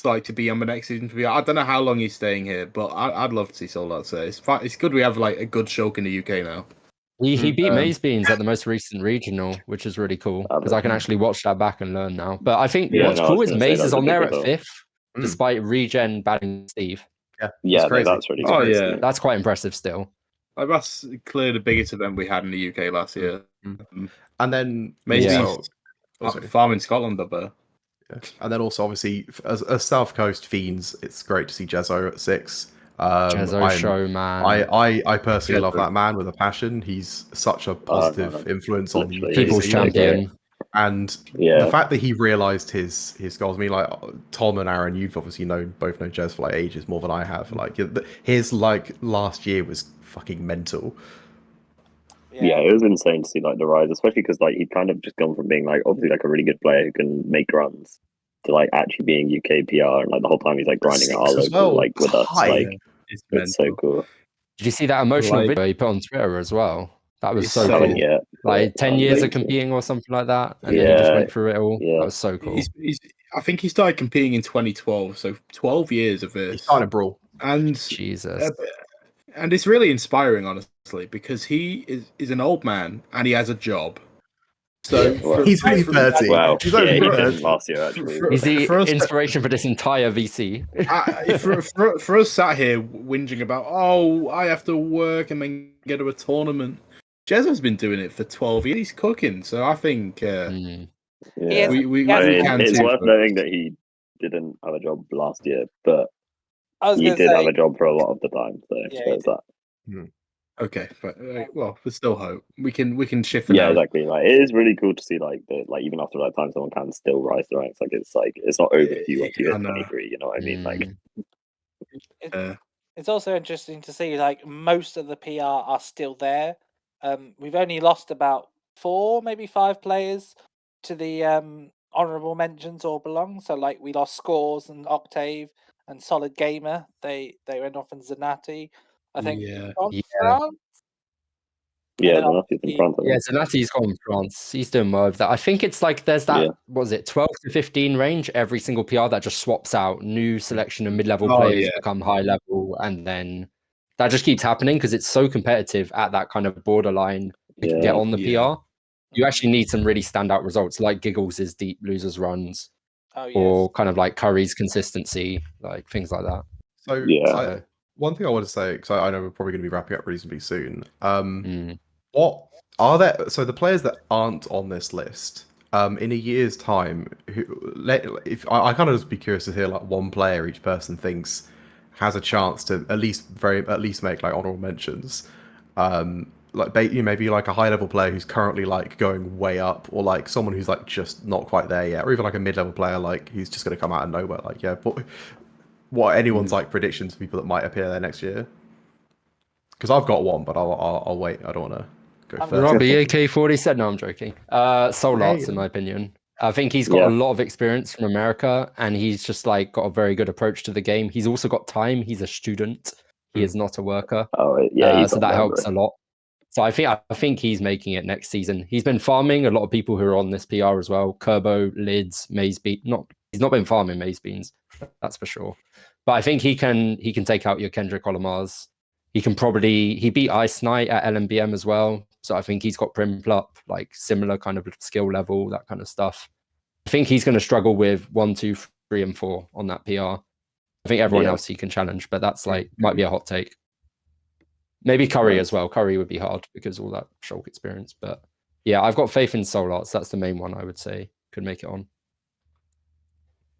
to be on the next season to be, I don't know how long he's staying here, but I'd love to see Solar. So it's good we have like a good shulk in the UK now. He beat Maze Beans at the most recent regional, which is really cool because I can actually watch that back and learn now. But I think what's I cool was is gonna say Maze that is was a on big there at result. 5th, despite regen batting Steve. Yeah, crazy. that's really Oh, good. yeah. isn't it? That's quite impressive still. Like, that's clearly the biggest event we had in the UK last year. and then Maybe Yeah. farming Scotland up there. Yeah. And then also, obviously, as South Coast fiends, it's great to see Jezzo at 6. Jezzo show, man. I personally love Jezzo. that man with a passion. He's such a positive influence on the Literally, UK People's scene. champion. And Yeah. the fact that he realised his goals. I mean, like Tom and Aaron, you've obviously both known Jez for like ages more than I have. Like his like last year was fucking mental. Yeah, it was insane to see like the rise, especially because like he'd kind of just gone from being like obviously like a really good player who can make runs to like actually being UK PR, and like the whole time he's like grinding at our 6 as local well. like with us. High. Like it's so cool. Did you see that emotional Like- video he put on Twitter as well? That was It's so so- cool. Yeah, Like 10 years of competing or something like that, and then he just went through it all. Yeah. That was so cool. I think he started competing in 2012, so 12 years of He this. started brawl. And Jesus. and it's really inspiring, honestly, because he is an old man and he has a job. So well, He's only 30. Wow, He's yeah, only he 30. did last year actually. For- He's the for us- inspiration for this entire VC. for us sat here whinging about, oh, I have to work and then get to a tournament. Jezzo's been doing it for 12 years. He's cooking, so I think Mm. Yeah. we I mean, can it's too. worth noting that he didn't have a job last year, but I was he going did to have say, a job for a lot of the time. So Yeah, there's that. Okay, but well, there's still hope. We can shift it Yeah, out. exactly. Like it is really cool to see like the like even after that time, someone can still rise the ranks. Like it's not over for you once you I hit know. 23. You know what I mean? Like it's also interesting to see like most of the PR are still there. We've only lost about 4, maybe 5 players to the honorable mentions or belong. So like we lost Scores and Octave and Solid Gamer. They went off in Zanati. I think Yeah. on Yeah. France. yeah, then the Nazis in France. I Yeah, think. Zanati's gone in France. He's doing well with that. I think it's like there's that, Yeah. what was it, 12 to 15 range, every single PR that just swaps out. New selection of mid-level Oh, players yeah. become high level, and then that just keeps happening because it's so competitive at that kind of borderline to Yeah. get on the Yeah. PR. You actually need some really standout results, like Giggles' deep losers runs, Oh yes. or kind of like Curry's consistency, like things like that. So Yeah. one thing I want to say, because I know we're probably going to be wrapping up reasonably soon. Mm. What are there? So the players that aren't on this list, in a year's time, if I kind of just be curious to hear like one player each person thinks has a chance to at least make like honorable mentions. Like maybe like a high level player who's currently like going way up, or like someone who's like just not quite there yet, or even like a mid level player like who's just going to come out of nowhere. Like what are anyone's like predictions for people that might appear there next year? Because I've got one, but I'll wait. I don't want to go I'm first. RobbieAK47. No, I'm joking. Solarts, in my opinion. I think he's got a lot of experience from America, and he's just like got a very good approach to the game. He's also got time. He's a student. He is not a worker. Oh yeah, So that helps a lot. So I think he's making it next season. He's been farming a lot of people who are on this PR as well. Kerbo, Lids, Maze Bean. He's not been farming Maze Beans, that's for sure. But I think he can take out your Kendrick Olamars. He beat Ice Knight at LMBM as well. So I think he's got Primplup, like similar kind of skill level, that kind of stuff. I think he's going to struggle with 1, 2, 3, and 4 on that PR. I think everyone else he can challenge, but that's like might be a hot take. Maybe Curry as well. Curry would be hard because all that Shulk experience. But yeah, I've got faith in Solarts. That's the main one I would say could make it on.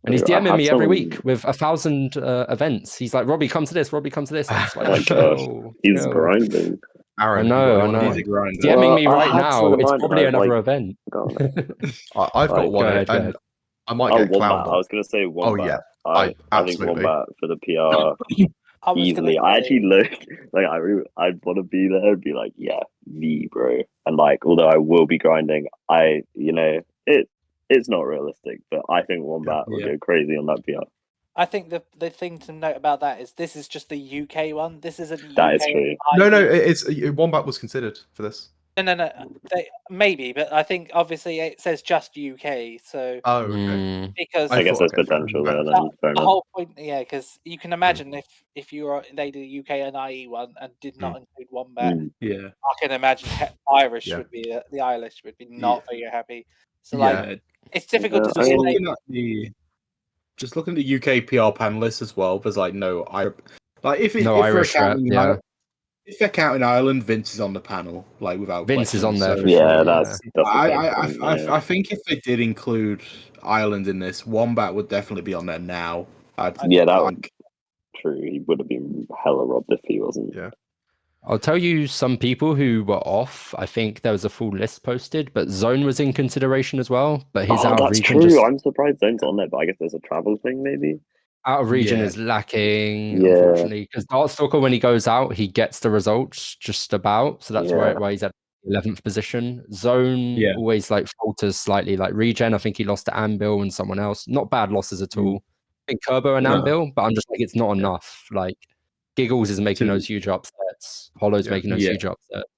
And he's DMing me every week with 1,000 events. He's like, Robbie, come to this. Robbie, come to this. I'm just like, he's grinding. Aaron, I know. He's a grinder. DMing me Well, I right had now. some in It's mind, probably and I was another like, event. I've got one, Go ahead. and I might Oh, get Wombat. clowned. I was going to say Wombat. yeah. I think absolutely. Wombat for the PR I was gonna easily. I say, actually looked like I'd want to be there and be like, yeah, me, bro. And like, although I will be grinding, it's not realistic, but I think Wombat would go crazy on that PR. I think the thing to note about that is this is just the UK one. This isn't That is UK. true. No, it's Wombat was considered for this. No. Maybe, but I think obviously it says just UK. So Oh, okay. because I guess thought- there's potential there. the, Then fair the enough. whole point, yeah, because you can imagine if they did a UK and IE one and did not include Wombat, Yeah. I can imagine Irish Yeah. would be the Irish would be not very happy. So Yeah. like, it's difficult to I say. mean, Just looking at the UK PR panelists as well, there's like no if No if Irish rep, yeah. if they're counting Ireland, Vince is on the panel, like without Vince question. is on there So for yeah, sure. that's the fair point, I think if they did include Ireland in this, Wombat would definitely be on there now. Yeah, that would true. He would have been hella robbed if he wasn't. Yeah. I'll tell you some people who were off. I think there was a full list posted, but Zone was in consideration as well. But his out of That's region true. I'm surprised Zone's on there, but I guess there's a travel thing, maybe. out of region Yeah. is lacking, Yeah. unfortunately. Because Darkstalker, when he goes out, he gets the results just about. So that's why he's at 11th position. Zone always like falters slightly. Like regen, I think he lost to Anvil and someone else. Not bad losses at all. I think Kerbo and Anvil, but I'm just like it's not enough. Like Giggles is making those huge upsets. Hollow's making those huge upsets.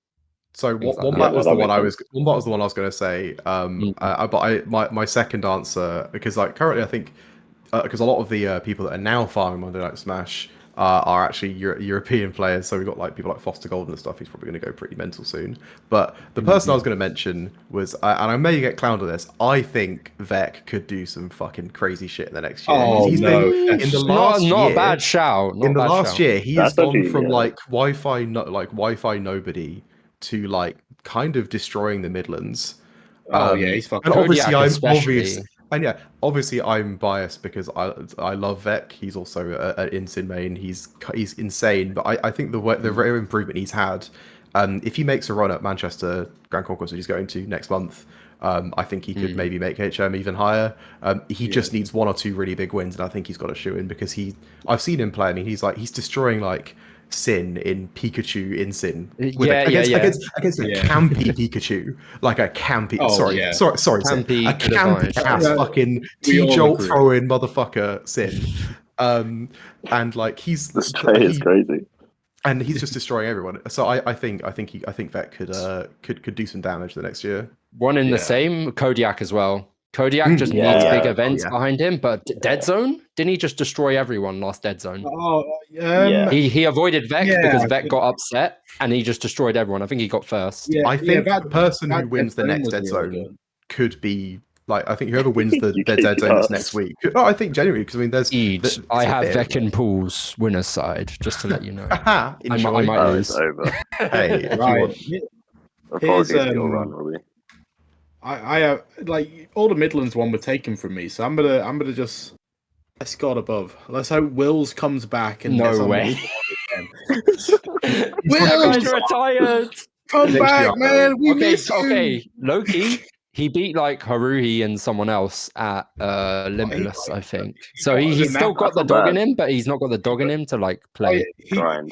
So Things like Wombat that. was that the one makes I was Wombat was the one I was going to say. But my second answer, because like currently I think because a lot of the people that are now farming Monday Night Smash are actually European players. So we've got like people like Foster Gold and stuff. He's probably going to go pretty mental soon. But the person I was going to mention was, and I may get clowned on this, I think Vec could do some fucking crazy shit in the next year. Oh, He's no. been in the last year. Not a bad shout. In the last year, he has That's gone actually, from yeah. like Wi-Fi nobody to like kind of destroying the Midlands. He's fucking. And obviously, Kodiak I'm especially. obvious, and yeah, obviously I'm biased because I love Vec. He's also an Insin main. He's insane, but I think the rare improvement he's had. If he makes a run at Manchester Grand Concourse, which he's going to next month, I think he could maybe make HM even higher. He just needs one or two really big wins, and I think he's got a shoe in because I've seen him play. I mean, he's destroying like Sin in Pikachu in Sin against a campy Pikachu, like a campy. Sorry, Sin, Campy a campy ass fucking T-jolt throwing motherfucker Sin, and like he's It's crazy. and he's just destroying everyone. So I think Vec could do some damage the next year. One in the same, Kodiak as well. Kodiak just needs big events behind him, but Dead Zone, didn't he just destroy everyone last Dead Zone? He avoided Vec because Vec got upset and he just destroyed everyone. I think he got first. I think the person who wins the next Dead Zone could be like, I think whoever wins the Dead Zone this next week. No, I think genuinely because I mean, there's I have Vec and Pool's winner's side, just to let you know. I might lose. It's over. Hey, Here's, your run, Robbie. I have like all the Midlands one were taken from me, so I'm gonna just let's God above. Let's hope Wills comes back and No way. Wills retired. come back, man. We miss you. Okay. Loki, he beat like Haruhi and someone else at Limitless, I think. So he's still got the dog in him, but he's not got the dog in him to like play.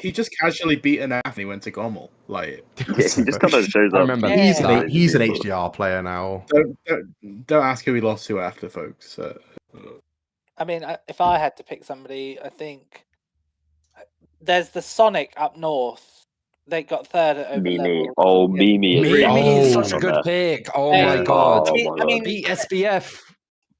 He just casually beat an F and he went to Gommel. Like he just kind of shows up. I remember. He's an HDR player now. Don't ask who he lost to after, folks. I mean, if I had to pick somebody, I think there's the Sonic up north. They got third at Mimi. Oh, Mimi is such a good pick. Oh my god. I mean, beat SBF.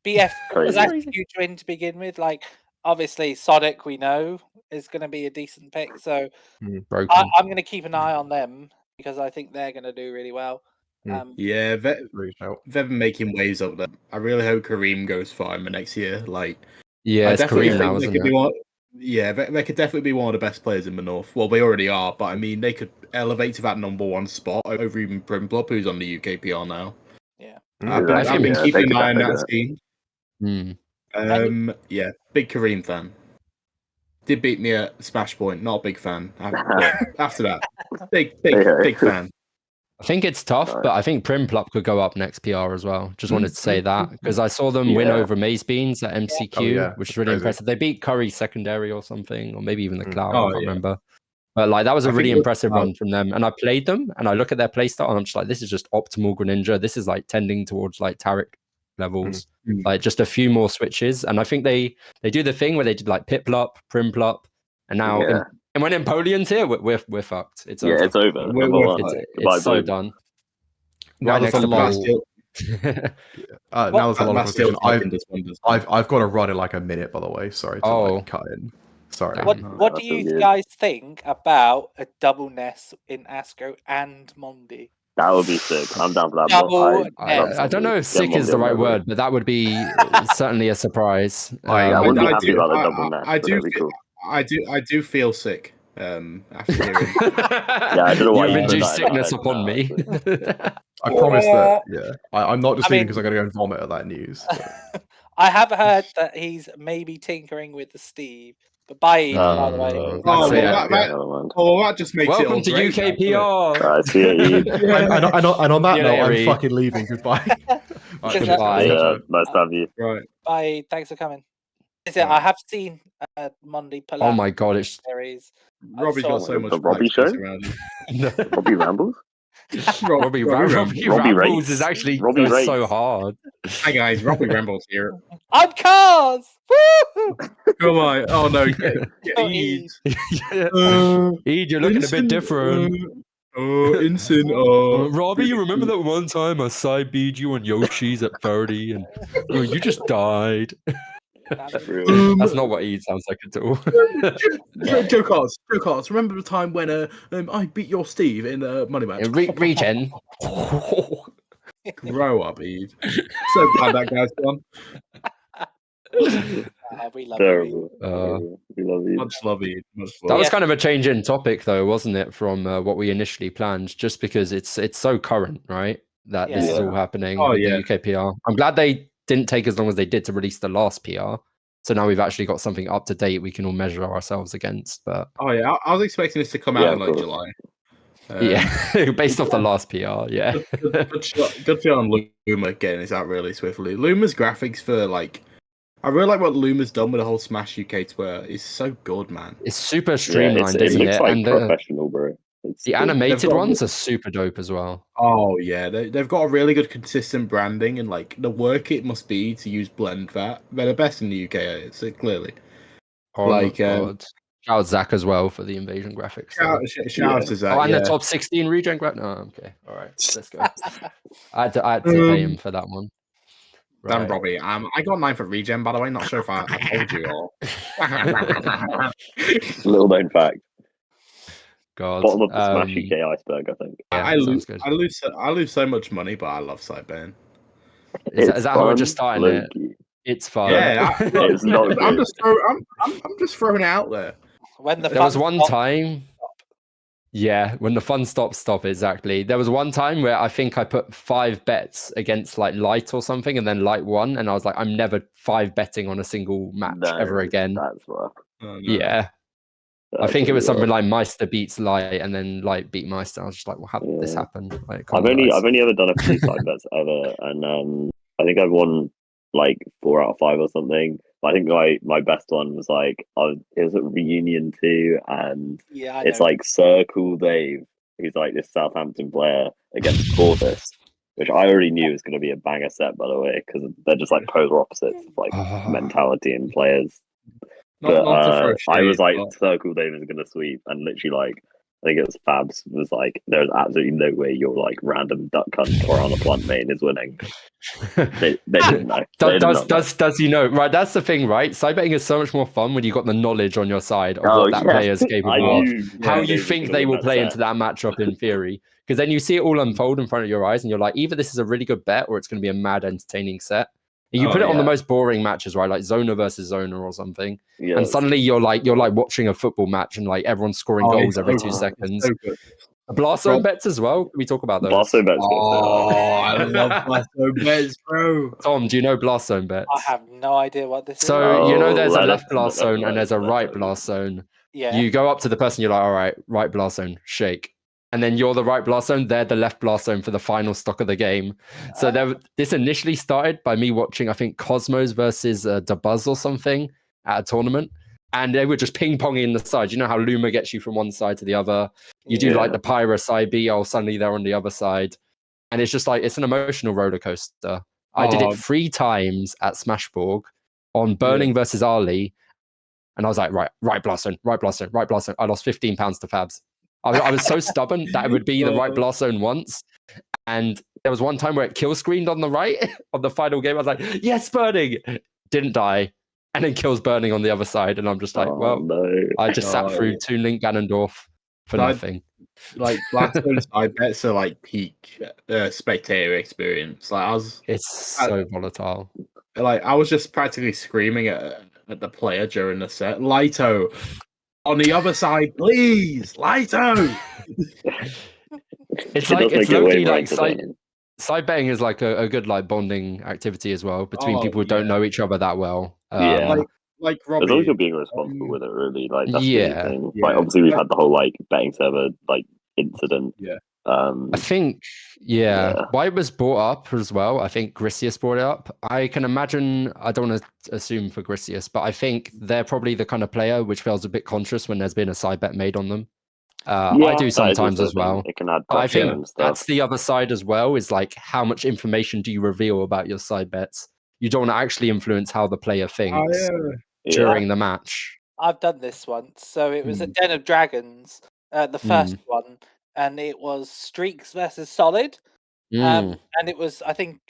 BF was Crazy. actually huge win to begin with. Like, obviously, Sonic we know is going to be a decent pick. So I'm going to keep an eye on them because I think they're going to do really well. They've been making waves up there. I really hope Kareem goes far in the next year. Like, yeah, it's Kareem now, isn't it? They could definitely be one of the best players in the North. Well, they already are, but I mean, they could elevate to that number one spot over even Primplop, who's on the UKPR now. Yeah, I've been keeping an eye on that scene. Yeah, big Kareem fan. Did beat me at Smash Point. Not a big fan. After that, big fan. I think it's tough, but I think Primplup could go up next PR as well. Just wanted to say that because I saw them win over Maze Beans at MCQ, which is really crazy. impressive. They beat Curry secondary or something, or maybe even the Cloud. Oh, I can't yeah. remember. But like that was a I really think impressive run from them. And I played them, and I look at their playstyle, and I'm just like, this is just optimal Greninja. This is like tending towards like Taric levels, like just a few more switches. And I think they do the thing where they did like Piplup, Primplup, and now and when Empoleon's here, we're fucked. It's over. It's over. It's so done. Now Right there's next a to lot. Ball. Now there's a lot of Still conversation. I've got to run in like a minute, by the way. Sorry to like cut in. Sorry. What do you guys think about a double Ness in Astro and Mondi? That would be sick. I'm down for that. I don't know if sick is the right word, but that would be certainly a surprise. I wouldn't be happy about the double Ness. I do feel sick. After hearing. I don't know why you've induced sickness upon me. I promise that. Yeah, I'm not just leaving because I'm going to go and vomit at that news. I have heard that he's maybe tinkering with the Steve, but by the way. That just makes Welcome it all to UK PR. I see it. And on that note, I'm fucking leaving. Goodbye. Goodbye. Nice to have you. Right. Bye. Thanks for coming. I have seen Mondi pull Oh out my god, it's series. Robbie's got so much. The Robbie show. Robbie rambles. Robbie rambles is actually so hard. Hi guys, Robbie rambles here. I'm Cars. Woo! Come on! Oh no, get Eid. Eid, you're looking a bit different. Instant. Robbie, you remember that one time I side beat you on Yoshi's at 30 and you just died. That's not what Eid sounds like at all. Joe Cards. Remember the time when I beat your Steve in Money Match? Regen. Grow up, Eid. So glad that guy's gone. We love Terrible. you. We love you. Much love, Eid. That was kind of a change in topic, though, wasn't it, from what we initially planned? Just because it's so current, right? That this is all happening with the UK PR. I'm glad they didn't take as long as they did to release the last PR. So now we've actually got something up to date we can all measure ourselves against. But I was expecting this to come out in like July. Based off the last PR, Good feel on Luma getting this out really swiftly. Luma's graphics for like, I really like what Luma's done with the whole Smash UK tour. It's so good, man. It's super streamlined, it isn't looks it? Like and professional, bro. The animated ones are super dope as well. Oh yeah, they've got a really good consistent branding and like the work it must be to use blend that. They're the best in the UK, it's clearly. Oh like shout out Zach as well for the invasion graphics. Shout out to Zach. And the top 16 regen graphics. No, okay, all right, let's go. I had to pay him for that one. Right. Damn, Robbie. I got 9 for regen, by the way. Not sure if I told you or. Little known fact. God. Bottom of the Smash UK iceberg, I think. Yeah, I lose so much money, but I love Sideburn. Is that how we're just starting it? It's fun. Yeah, it's not. I'm just throwing it out there. When there was one time. Yeah, when the fun stop, exactly. There was one time where I think I put 5 bets against like Light or something, and then Light won, and I was like, I'm never 5 betting on a single match ever again. That's rough. Oh, no. Yeah. I think it was something like Meister beats Light, and then Light beat Meister. I was just like, well, how did this happen? Like, I've only ever done a few side bets ever, and I think I've won like 4 out of 5 or something. I think my best one was like it was at Reunion 2, and it's like Circle Dave, who's like this Southampton player against Corvus, which I already knew was going to be a banger set, by the way, because they're just like polar opposites of like mentality and players. But I was like, Circle Dave is going to sweep, and literally like I think it was Fabs was like, there's absolutely no way your like random duck cunt or on a plant main is winning. They didn't know. Does he know? Right, that's the thing, right? Side betting is so much more fun when you got the knowledge on your side of what that player is capable of, how you think they will play into that matchup in theory. Because then you see it all unfold in front of your eyes, and you're like, either this is a really good bet or it's going to be a mad, entertaining set. You put it on the most boring matches, right? Like Zona versus Zona or something. Yeah, and suddenly you're like watching a football match and like everyone's scoring goals every 2 seconds. Blast zone bets as well. Can we talk about those? Blast zone bets. I love blast zone bets, bro. Tom, do you know blast zone bets? I have no idea what this is. So you know there's a left blast zone and there's a right blast zone. Yeah. You go up to the person, you're like, all right, right blast zone, shake. and then you're the right blast zone, they're the left blast zone for the final stock of the game. So this initially started by me watching, I think, Cosmos versus Dabuz or something at a tournament. And they were just ping-ponging the sides. You know how Luma gets you from one side to the other? You do like the Pyrus IB, suddenly they're on the other side. And it's just like, it's an emotional roller coaster. I did it 3 times at Smashborg on Burning versus Ali. And I was like, right blast zone, right blast zone, right blast zone. I lost 15 pounds to Fabs. I was so stubborn that it would be the right blast zone once. And there was one time where it kill screened on the right of the final game. I was like, yes, Burning. Didn't die. And then kills Burning on the other side. And I'm just like, I just sat through Toon Link Ganondorf for nothing. Like Blast Zone side bets are like peak spectator experience. Like it's so volatile. Like I was just practically screaming at the player during the set. Lito, on the other side, please, Lito. It's like it's low-key like side betting is like a good like bonding activity as well between people who don't know each other that well. Like Robbie, as long as you're being responsible with it, really, like that's the thing. Like obviously we've had the whole like betting server like incident. I think why it was brought up as well. I think Grisius brought it up. I can imagine. I don't want to assume for Grisius, but I think they're probably the kind of player which feels a bit conscious when there's been a side bet made on them. I do sometimes as well. It can add but I think and stuff. That's the other side as well. Is like how much information do you reveal about your side bets? You don't want to actually influence how the player thinks during the match. I've done this once. So it was at Den of Dragons, the first one, and it was Streaks versus Solid. And it was, I think,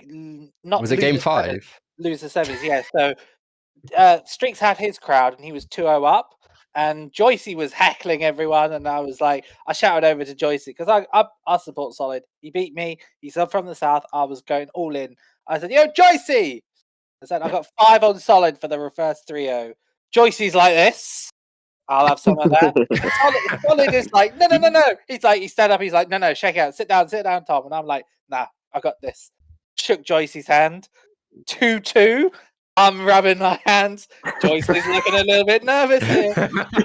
not. Was it game 5? Loser semis, yeah. So Streaks had his crowd, and he was 2-0 up. And Joycey was heckling everyone, and I was like, I shouted over to Joycey because I support Solid. He beat me. He's from the south. I was going all in. I said, "Yo, Joycey!" I said, "I got 5 on Solid for the reverse 3-0." Joycey's like this. I'll have some of that. Solid is like, no. He's like, he stand up. He's like, no, shake out, sit down, Tom. And I'm like, nah, I got this. Shook Joycey's hand. 2-2. I'm rubbing my hands. Joyce is looking a little bit nervous here.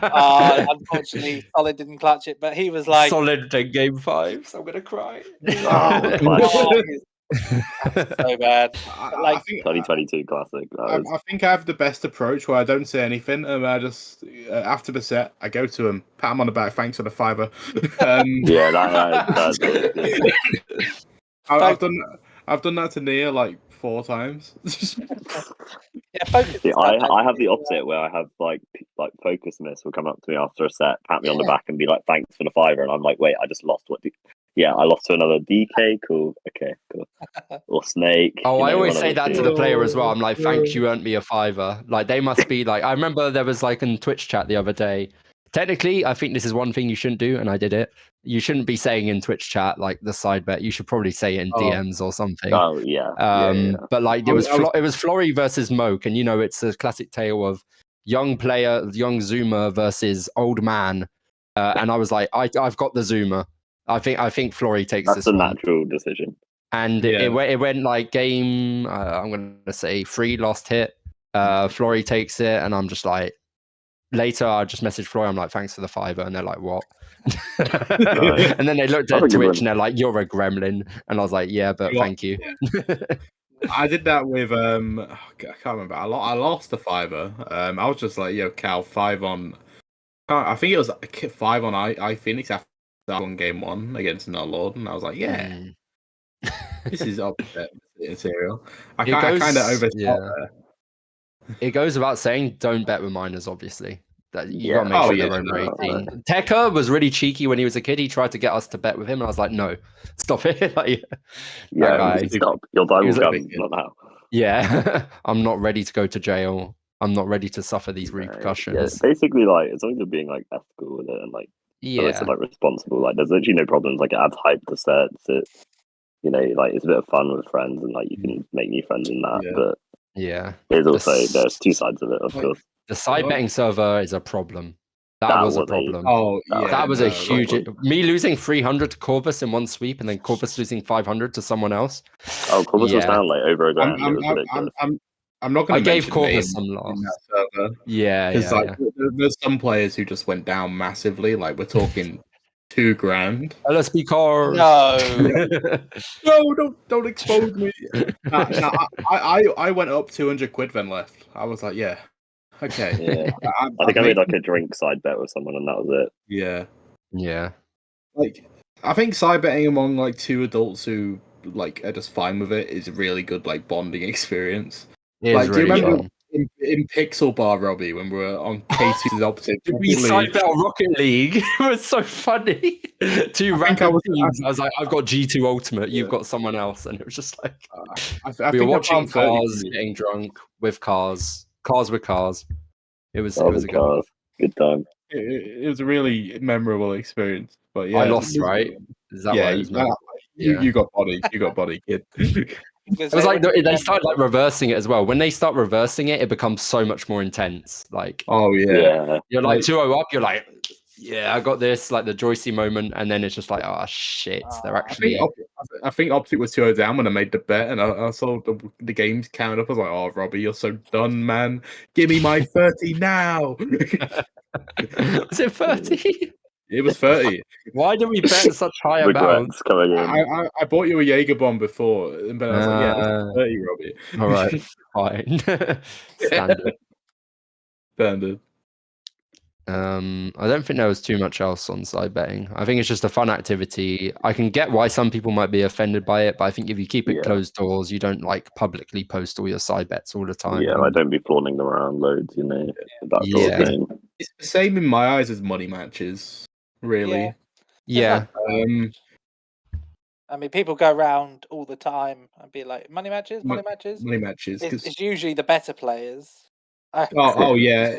Unfortunately, Solid didn't clutch it, but he was like... Solid in game 5, so I'm going to cry. So bad. Like 2022 classic. I think I have the best approach where I don't say anything, and I just after the set I go to him, pat him on the back, thanks for the $5. I've done that to Nia like 4 times. I have the opposite where I have like focus miss will come up to me after a set, pat me on the back, and be like, "Thanks for the $5," and I'm like, "Wait, I just lost what?" I lost to another DK. Cool. Okay, cool. Or Snake. I always say that to the player as well. I'm like, "Thanks, you earned me a $5." Like they must be like. I remember there was like in Twitch chat the other day. Technically, I think this is one thing you shouldn't do, and I did it. You shouldn't be saying in Twitch chat like the side bet. You should probably say it in DMs or something. Oh yeah. But like it was Flory versus Moke, and it's a classic tale of young player, young Zoomer versus old man. And I was like, I've got the Zoomer. I think Flory takes this. That's a natural decision. And it went like game. I'm gonna say 3 last hit. Flory takes it, and I'm just like. Later, I just messaged Flory. I'm like, "Thanks for the $5," and they're like, "What?" And then they looked at Twitch and they're like, "You're a gremlin," and I was like, "Yeah, but thank you." I did that with I can't remember. I lost the $5. I was just like, "Yo, Cal, 5 on." I think it was 5 on I Phoenix after that one game 1 against Nullord, and I was like, "Yeah, this is upset material." I kind of overthought there. It goes without saying, don't bet with minors, obviously. That you got to make sure they're over 18. Tekka was really cheeky when he was a kid. He tried to get us to bet with him, and I was like, "No, stop it!" Stop. Your time will come, not now. Yeah, I'm not ready to go to jail. I'm not ready to suffer these repercussions. Yeah, basically, like as long as you're being like ethical with it and like responsible, like there's literally no problems. Like it adds hype to sets. It, like it's a bit of fun with friends, and like you can make new friends in that, but. Yeah, there's also there's 2 sides of it, of course. The side betting server is a problem. That was a problem. That was a huge. Me losing 300 to Corvus in one sweep, and then Corvus losing 500 to someone else. Oh, Corvus was down like over a grand. I'm not going to. I gave Corvus some loss. Because there's some players who just went down massively. Like we're talking $2,000. LSP cars. No. No, don't expose me. No, I went up 200 quid then left. I was like, yeah, okay. Yeah. I think I made like a drink side bet with someone, and that was it. Yeah. Yeah. Like, I think side betting among like two adults who like are just fine with it is a really good like bonding experience. It Like, is do you really remember fun. in Pixel Bar, Robbie, when we were on K2's opposite We Rocket side League? bet on Rocket League. It was so funny. Two random teams. I was like, I've got G2 Ultimate, you've got someone else, and it was just like I we were think I watching found 30 cars, getting drunk with cars with cars. It was Cars a good one. Good time. It was a really memorable experience. But yeah, I lost, right? Is that yeah, why it was memorable? you got body, kid. It was like they started like reversing it as well. When they start reversing it, it becomes so much more intense. Like, Oh yeah, you're like 2-0 up, you're like, yeah, I got this, like the Joycey moment, and then it's just like, oh shit, they're actually. I think Optic was 2-0 down when I made the bet, and I saw the games count up. I was like, oh Robbie, you're so done, man. Give me my 30 now. Was it 30? It was 30. Why do we bet such high amounts? Regrets coming in. I bought you a Jaeger bomb before, and then I was like, yeah, this is 30, Robbie. All right, fine. Standard. Standard. I don't think there was too much else on side betting. I think it's just a fun activity. I can get why some people might be offended by it, but I think if you keep it closed doors, you don't like publicly post all your side bets all the time. Yeah, I don't be flaunting them around loads, you know, that sort of thing. It's the same in my eyes as money matches, really. Yeah. I mean, people go around all the time and be like, money matches. Money matches. It's usually the better players. Oh yeah.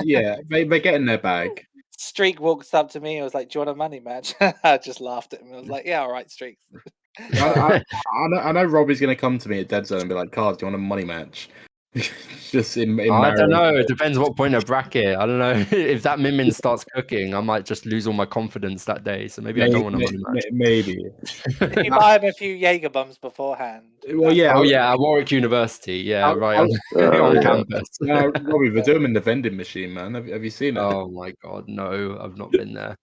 They get in their bag. Streak walks up to me and was like, do you want a money match? I just laughed at him. I was like, yeah, all right, Streak. I know Robbie's going to come to me at Dead Zone and be like, Cards, do you want a money match? Just in I don't know. It depends what point of bracket. I don't know. If that Min starts cooking, I might just lose all my confidence that day. So maybe I don't want a money match. Maybe. If you buy him a few Jaeger bombs beforehand. Well, yeah. Oh, yeah. At Warwick University. Yeah, right on campus. Robbie, they do them in the vending machine, man. Have you seen it? Oh, my God. No, I've not been there.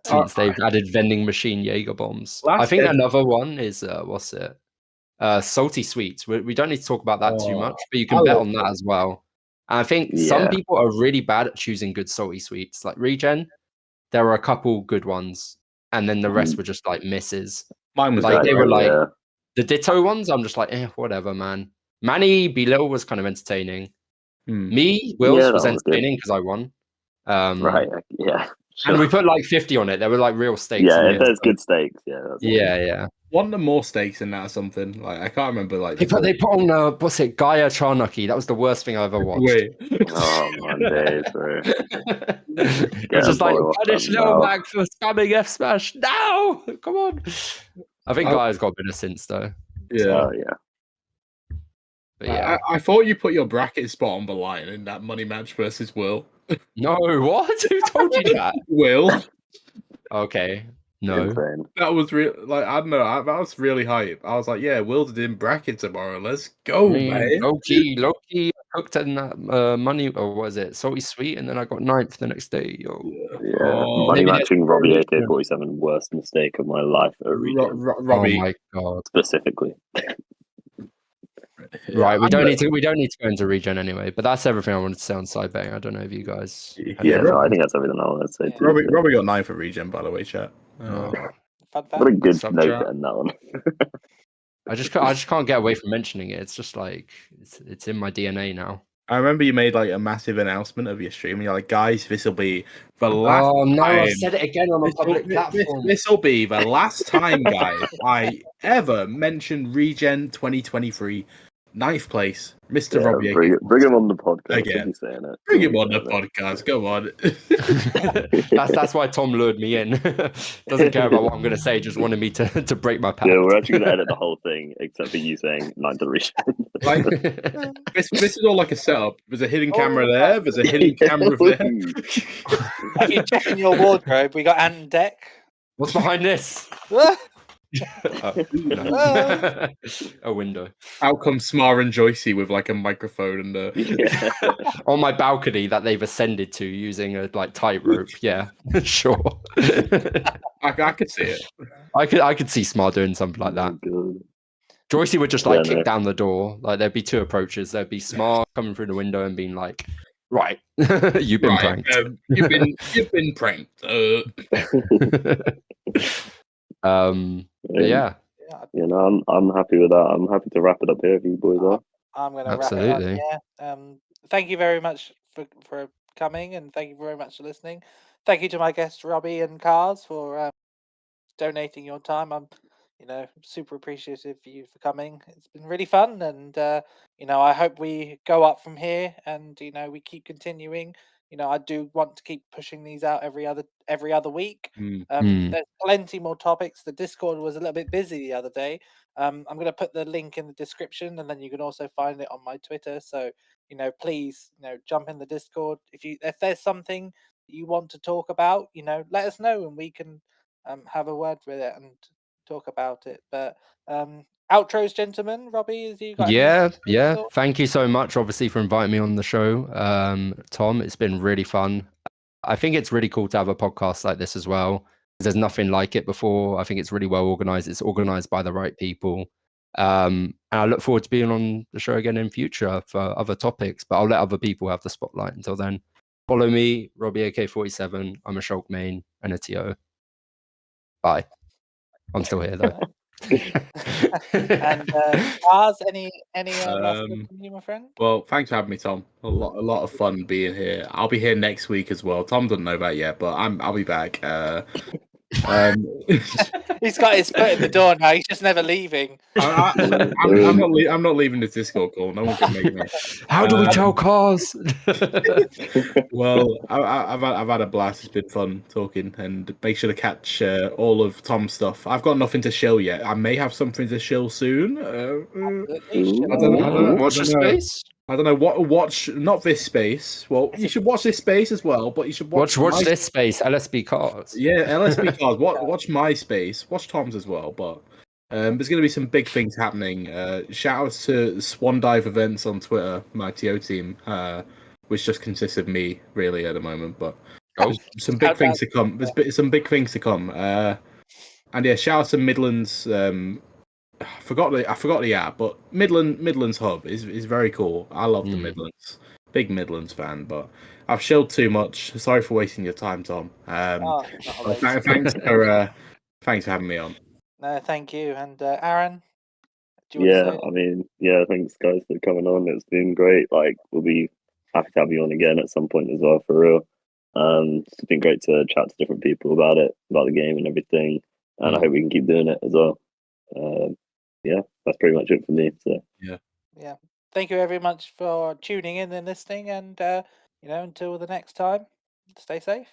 Since they've added vending machine Jaeger bombs. I think another one is, what's it? Salty sweets. We don't need to talk about that too much, but you can bet on that as well. And I think some people are really bad at choosing good salty sweets. Like Regen, there were a couple good ones, and then the rest were just like misses. Mine was like they were like the Ditto ones. I'm just like, whatever, man. Manny Belil was kind of entertaining. Me, Wills was entertaining because I won. Right, yeah. Sure. And we put like 50 on it. There were like real stakes. Yeah, if there's good stakes, yeah. One of the more stakes in that or something. Like I can't remember. Like they put on what's it, Gaia Charnucky. That was the worst thing I ever watched. Wait. Oh my days, bro. It's just like punish Lil Mac for spamming F Smash. No, come on. I think Gaia's got a bit of sense though. Yeah, But yeah, I thought you put your bracket spot on the line in that money match versus Will. No, what? Who told you that? Will. Okay. No. Insane. That was real. Like I don't know. That was really hype. I was like, yeah, Will's in bracket tomorrow. Let's go, man. Low key. I cooked in that money, or what is it? Salty sweet, and then I got 9th the next day. Yo. Yeah. Money matching RobbieAK47, worst mistake of my life at Robbie. Oh my God. Specifically. Right, we don't need to go into Regen anyway, but that's everything I wanted to say on side betting. I don't know if you guys no, I think that's everything I wanted to say too. Robbie got 9 for Regen, by the way, chat. What a good note to end that one. I just can't get away from mentioning it. It's just like it's in my DNA now. I remember you made like a massive announcement of your stream. And you're like, guys, this will be the last. Oh no! time. I said it again on a public platform. This will be the last time, guys, I ever mentioned Regen 2023 9th place, Mr. RobbieAK. Bring him on the podcast. Again. Saying it. Bring him on the podcast. Go on. That's why Tom lured me in. Doesn't care about what I'm going to say. Just wanted me to break my pact. Yeah, we're actually going to edit the whole thing except for you saying 9th to Regen. Like, this is all like a setup. There's a hidden camera there. There's a hidden camera there. If you check in your wardrobe, we got Ant Deck. What's behind this? No. A window. Out comes Smar and Joycey with like a microphone and Yeah. On my balcony that they've ascended to using a like tightrope. Yeah, sure. I could see it. I could see Smart doing something like that. Good. Joycey would just Yeah, like no. kick down the door. Like there'd be two approaches. There'd be Smart coming through the window and being like, "Right, you've been Right, pranked." you've been pranked. But yeah, Yeah, You know, I'm happy with that. I'm happy to wrap it up here if you boys are. I'm going to wrap it absolutely. up here. Thank you very much for coming, and thank you very much for listening. Thank you to my guests Robbie and Cars for donating your time. I'm, super appreciative for you for coming. It's been really fun, and I hope we go up from here, and we keep continuing. I do want to keep pushing these out every other week. There's plenty more topics. The Discord was a little bit busy the other day. I'm going to put the link in the description, and then you can also find it on my Twitter. So please, jump in the Discord if there's something you want to talk about. Let us know, and we can have a word with it and talk about it. But outros, gentlemen. Robbie, is you got any Yeah. thoughts? Thank you so much, obviously, for inviting me on the show, Tom. It's been really fun. I think it's really cool to have a podcast like this as well. There's nothing like it before. I think it's really well organized. It's organized by the right people. And I look forward to being on the show again in future for other topics, but I'll let other people have the spotlight until then. Follow me, RobbieAK47. I'm a Shulk main and a TO. Bye. I'm still here though. And Cars, any last words from you, my friend? Well, thanks for having me, Tom. A lot of fun being here. I'll be here next week as well. Tom doesn't know that yet, but I'll be back. He's got his foot in the door now. He's just never leaving. I'm not leaving this Discord call. No one can make me. How do we tell Cars? Well, I've had a blast. It's been fun talking, and make sure to catch all of Tom's stuff. I've got nothing to shill yet. I may have something to shill soon. Absolutely. I don't Watch the know. space. I don't know what watch. Not this space. Well, you should watch this space as well, but you should watch This space. LSB Cars. Yeah, LSB Cars. Watch my space. Watch Tom's as well. But there's going to be some big things happening. Shout outs to Swan Dive Events on Twitter, my TO team, which just consists of me really at the moment. But some big things to come. There's some big things to come. And yeah, shout out to Midlands. I forgot the app, but Midlands Hub is very cool. I love the Midlands. Big Midlands fan, but I've shilled too much. Sorry for wasting your time, Tom. Thanks for having me on. No, thank you. And Aaron, do you want to say? I mean, yeah, thanks guys for coming on. It's been great. Like, we'll be happy to have you on again at some point as well, for real. It's been great to chat to different people about it, about the game and everything. And I hope we can keep doing it as well. Yeah, that's pretty much it for me. So Yeah. Thank you very much for tuning in and listening. And until the next time, stay safe.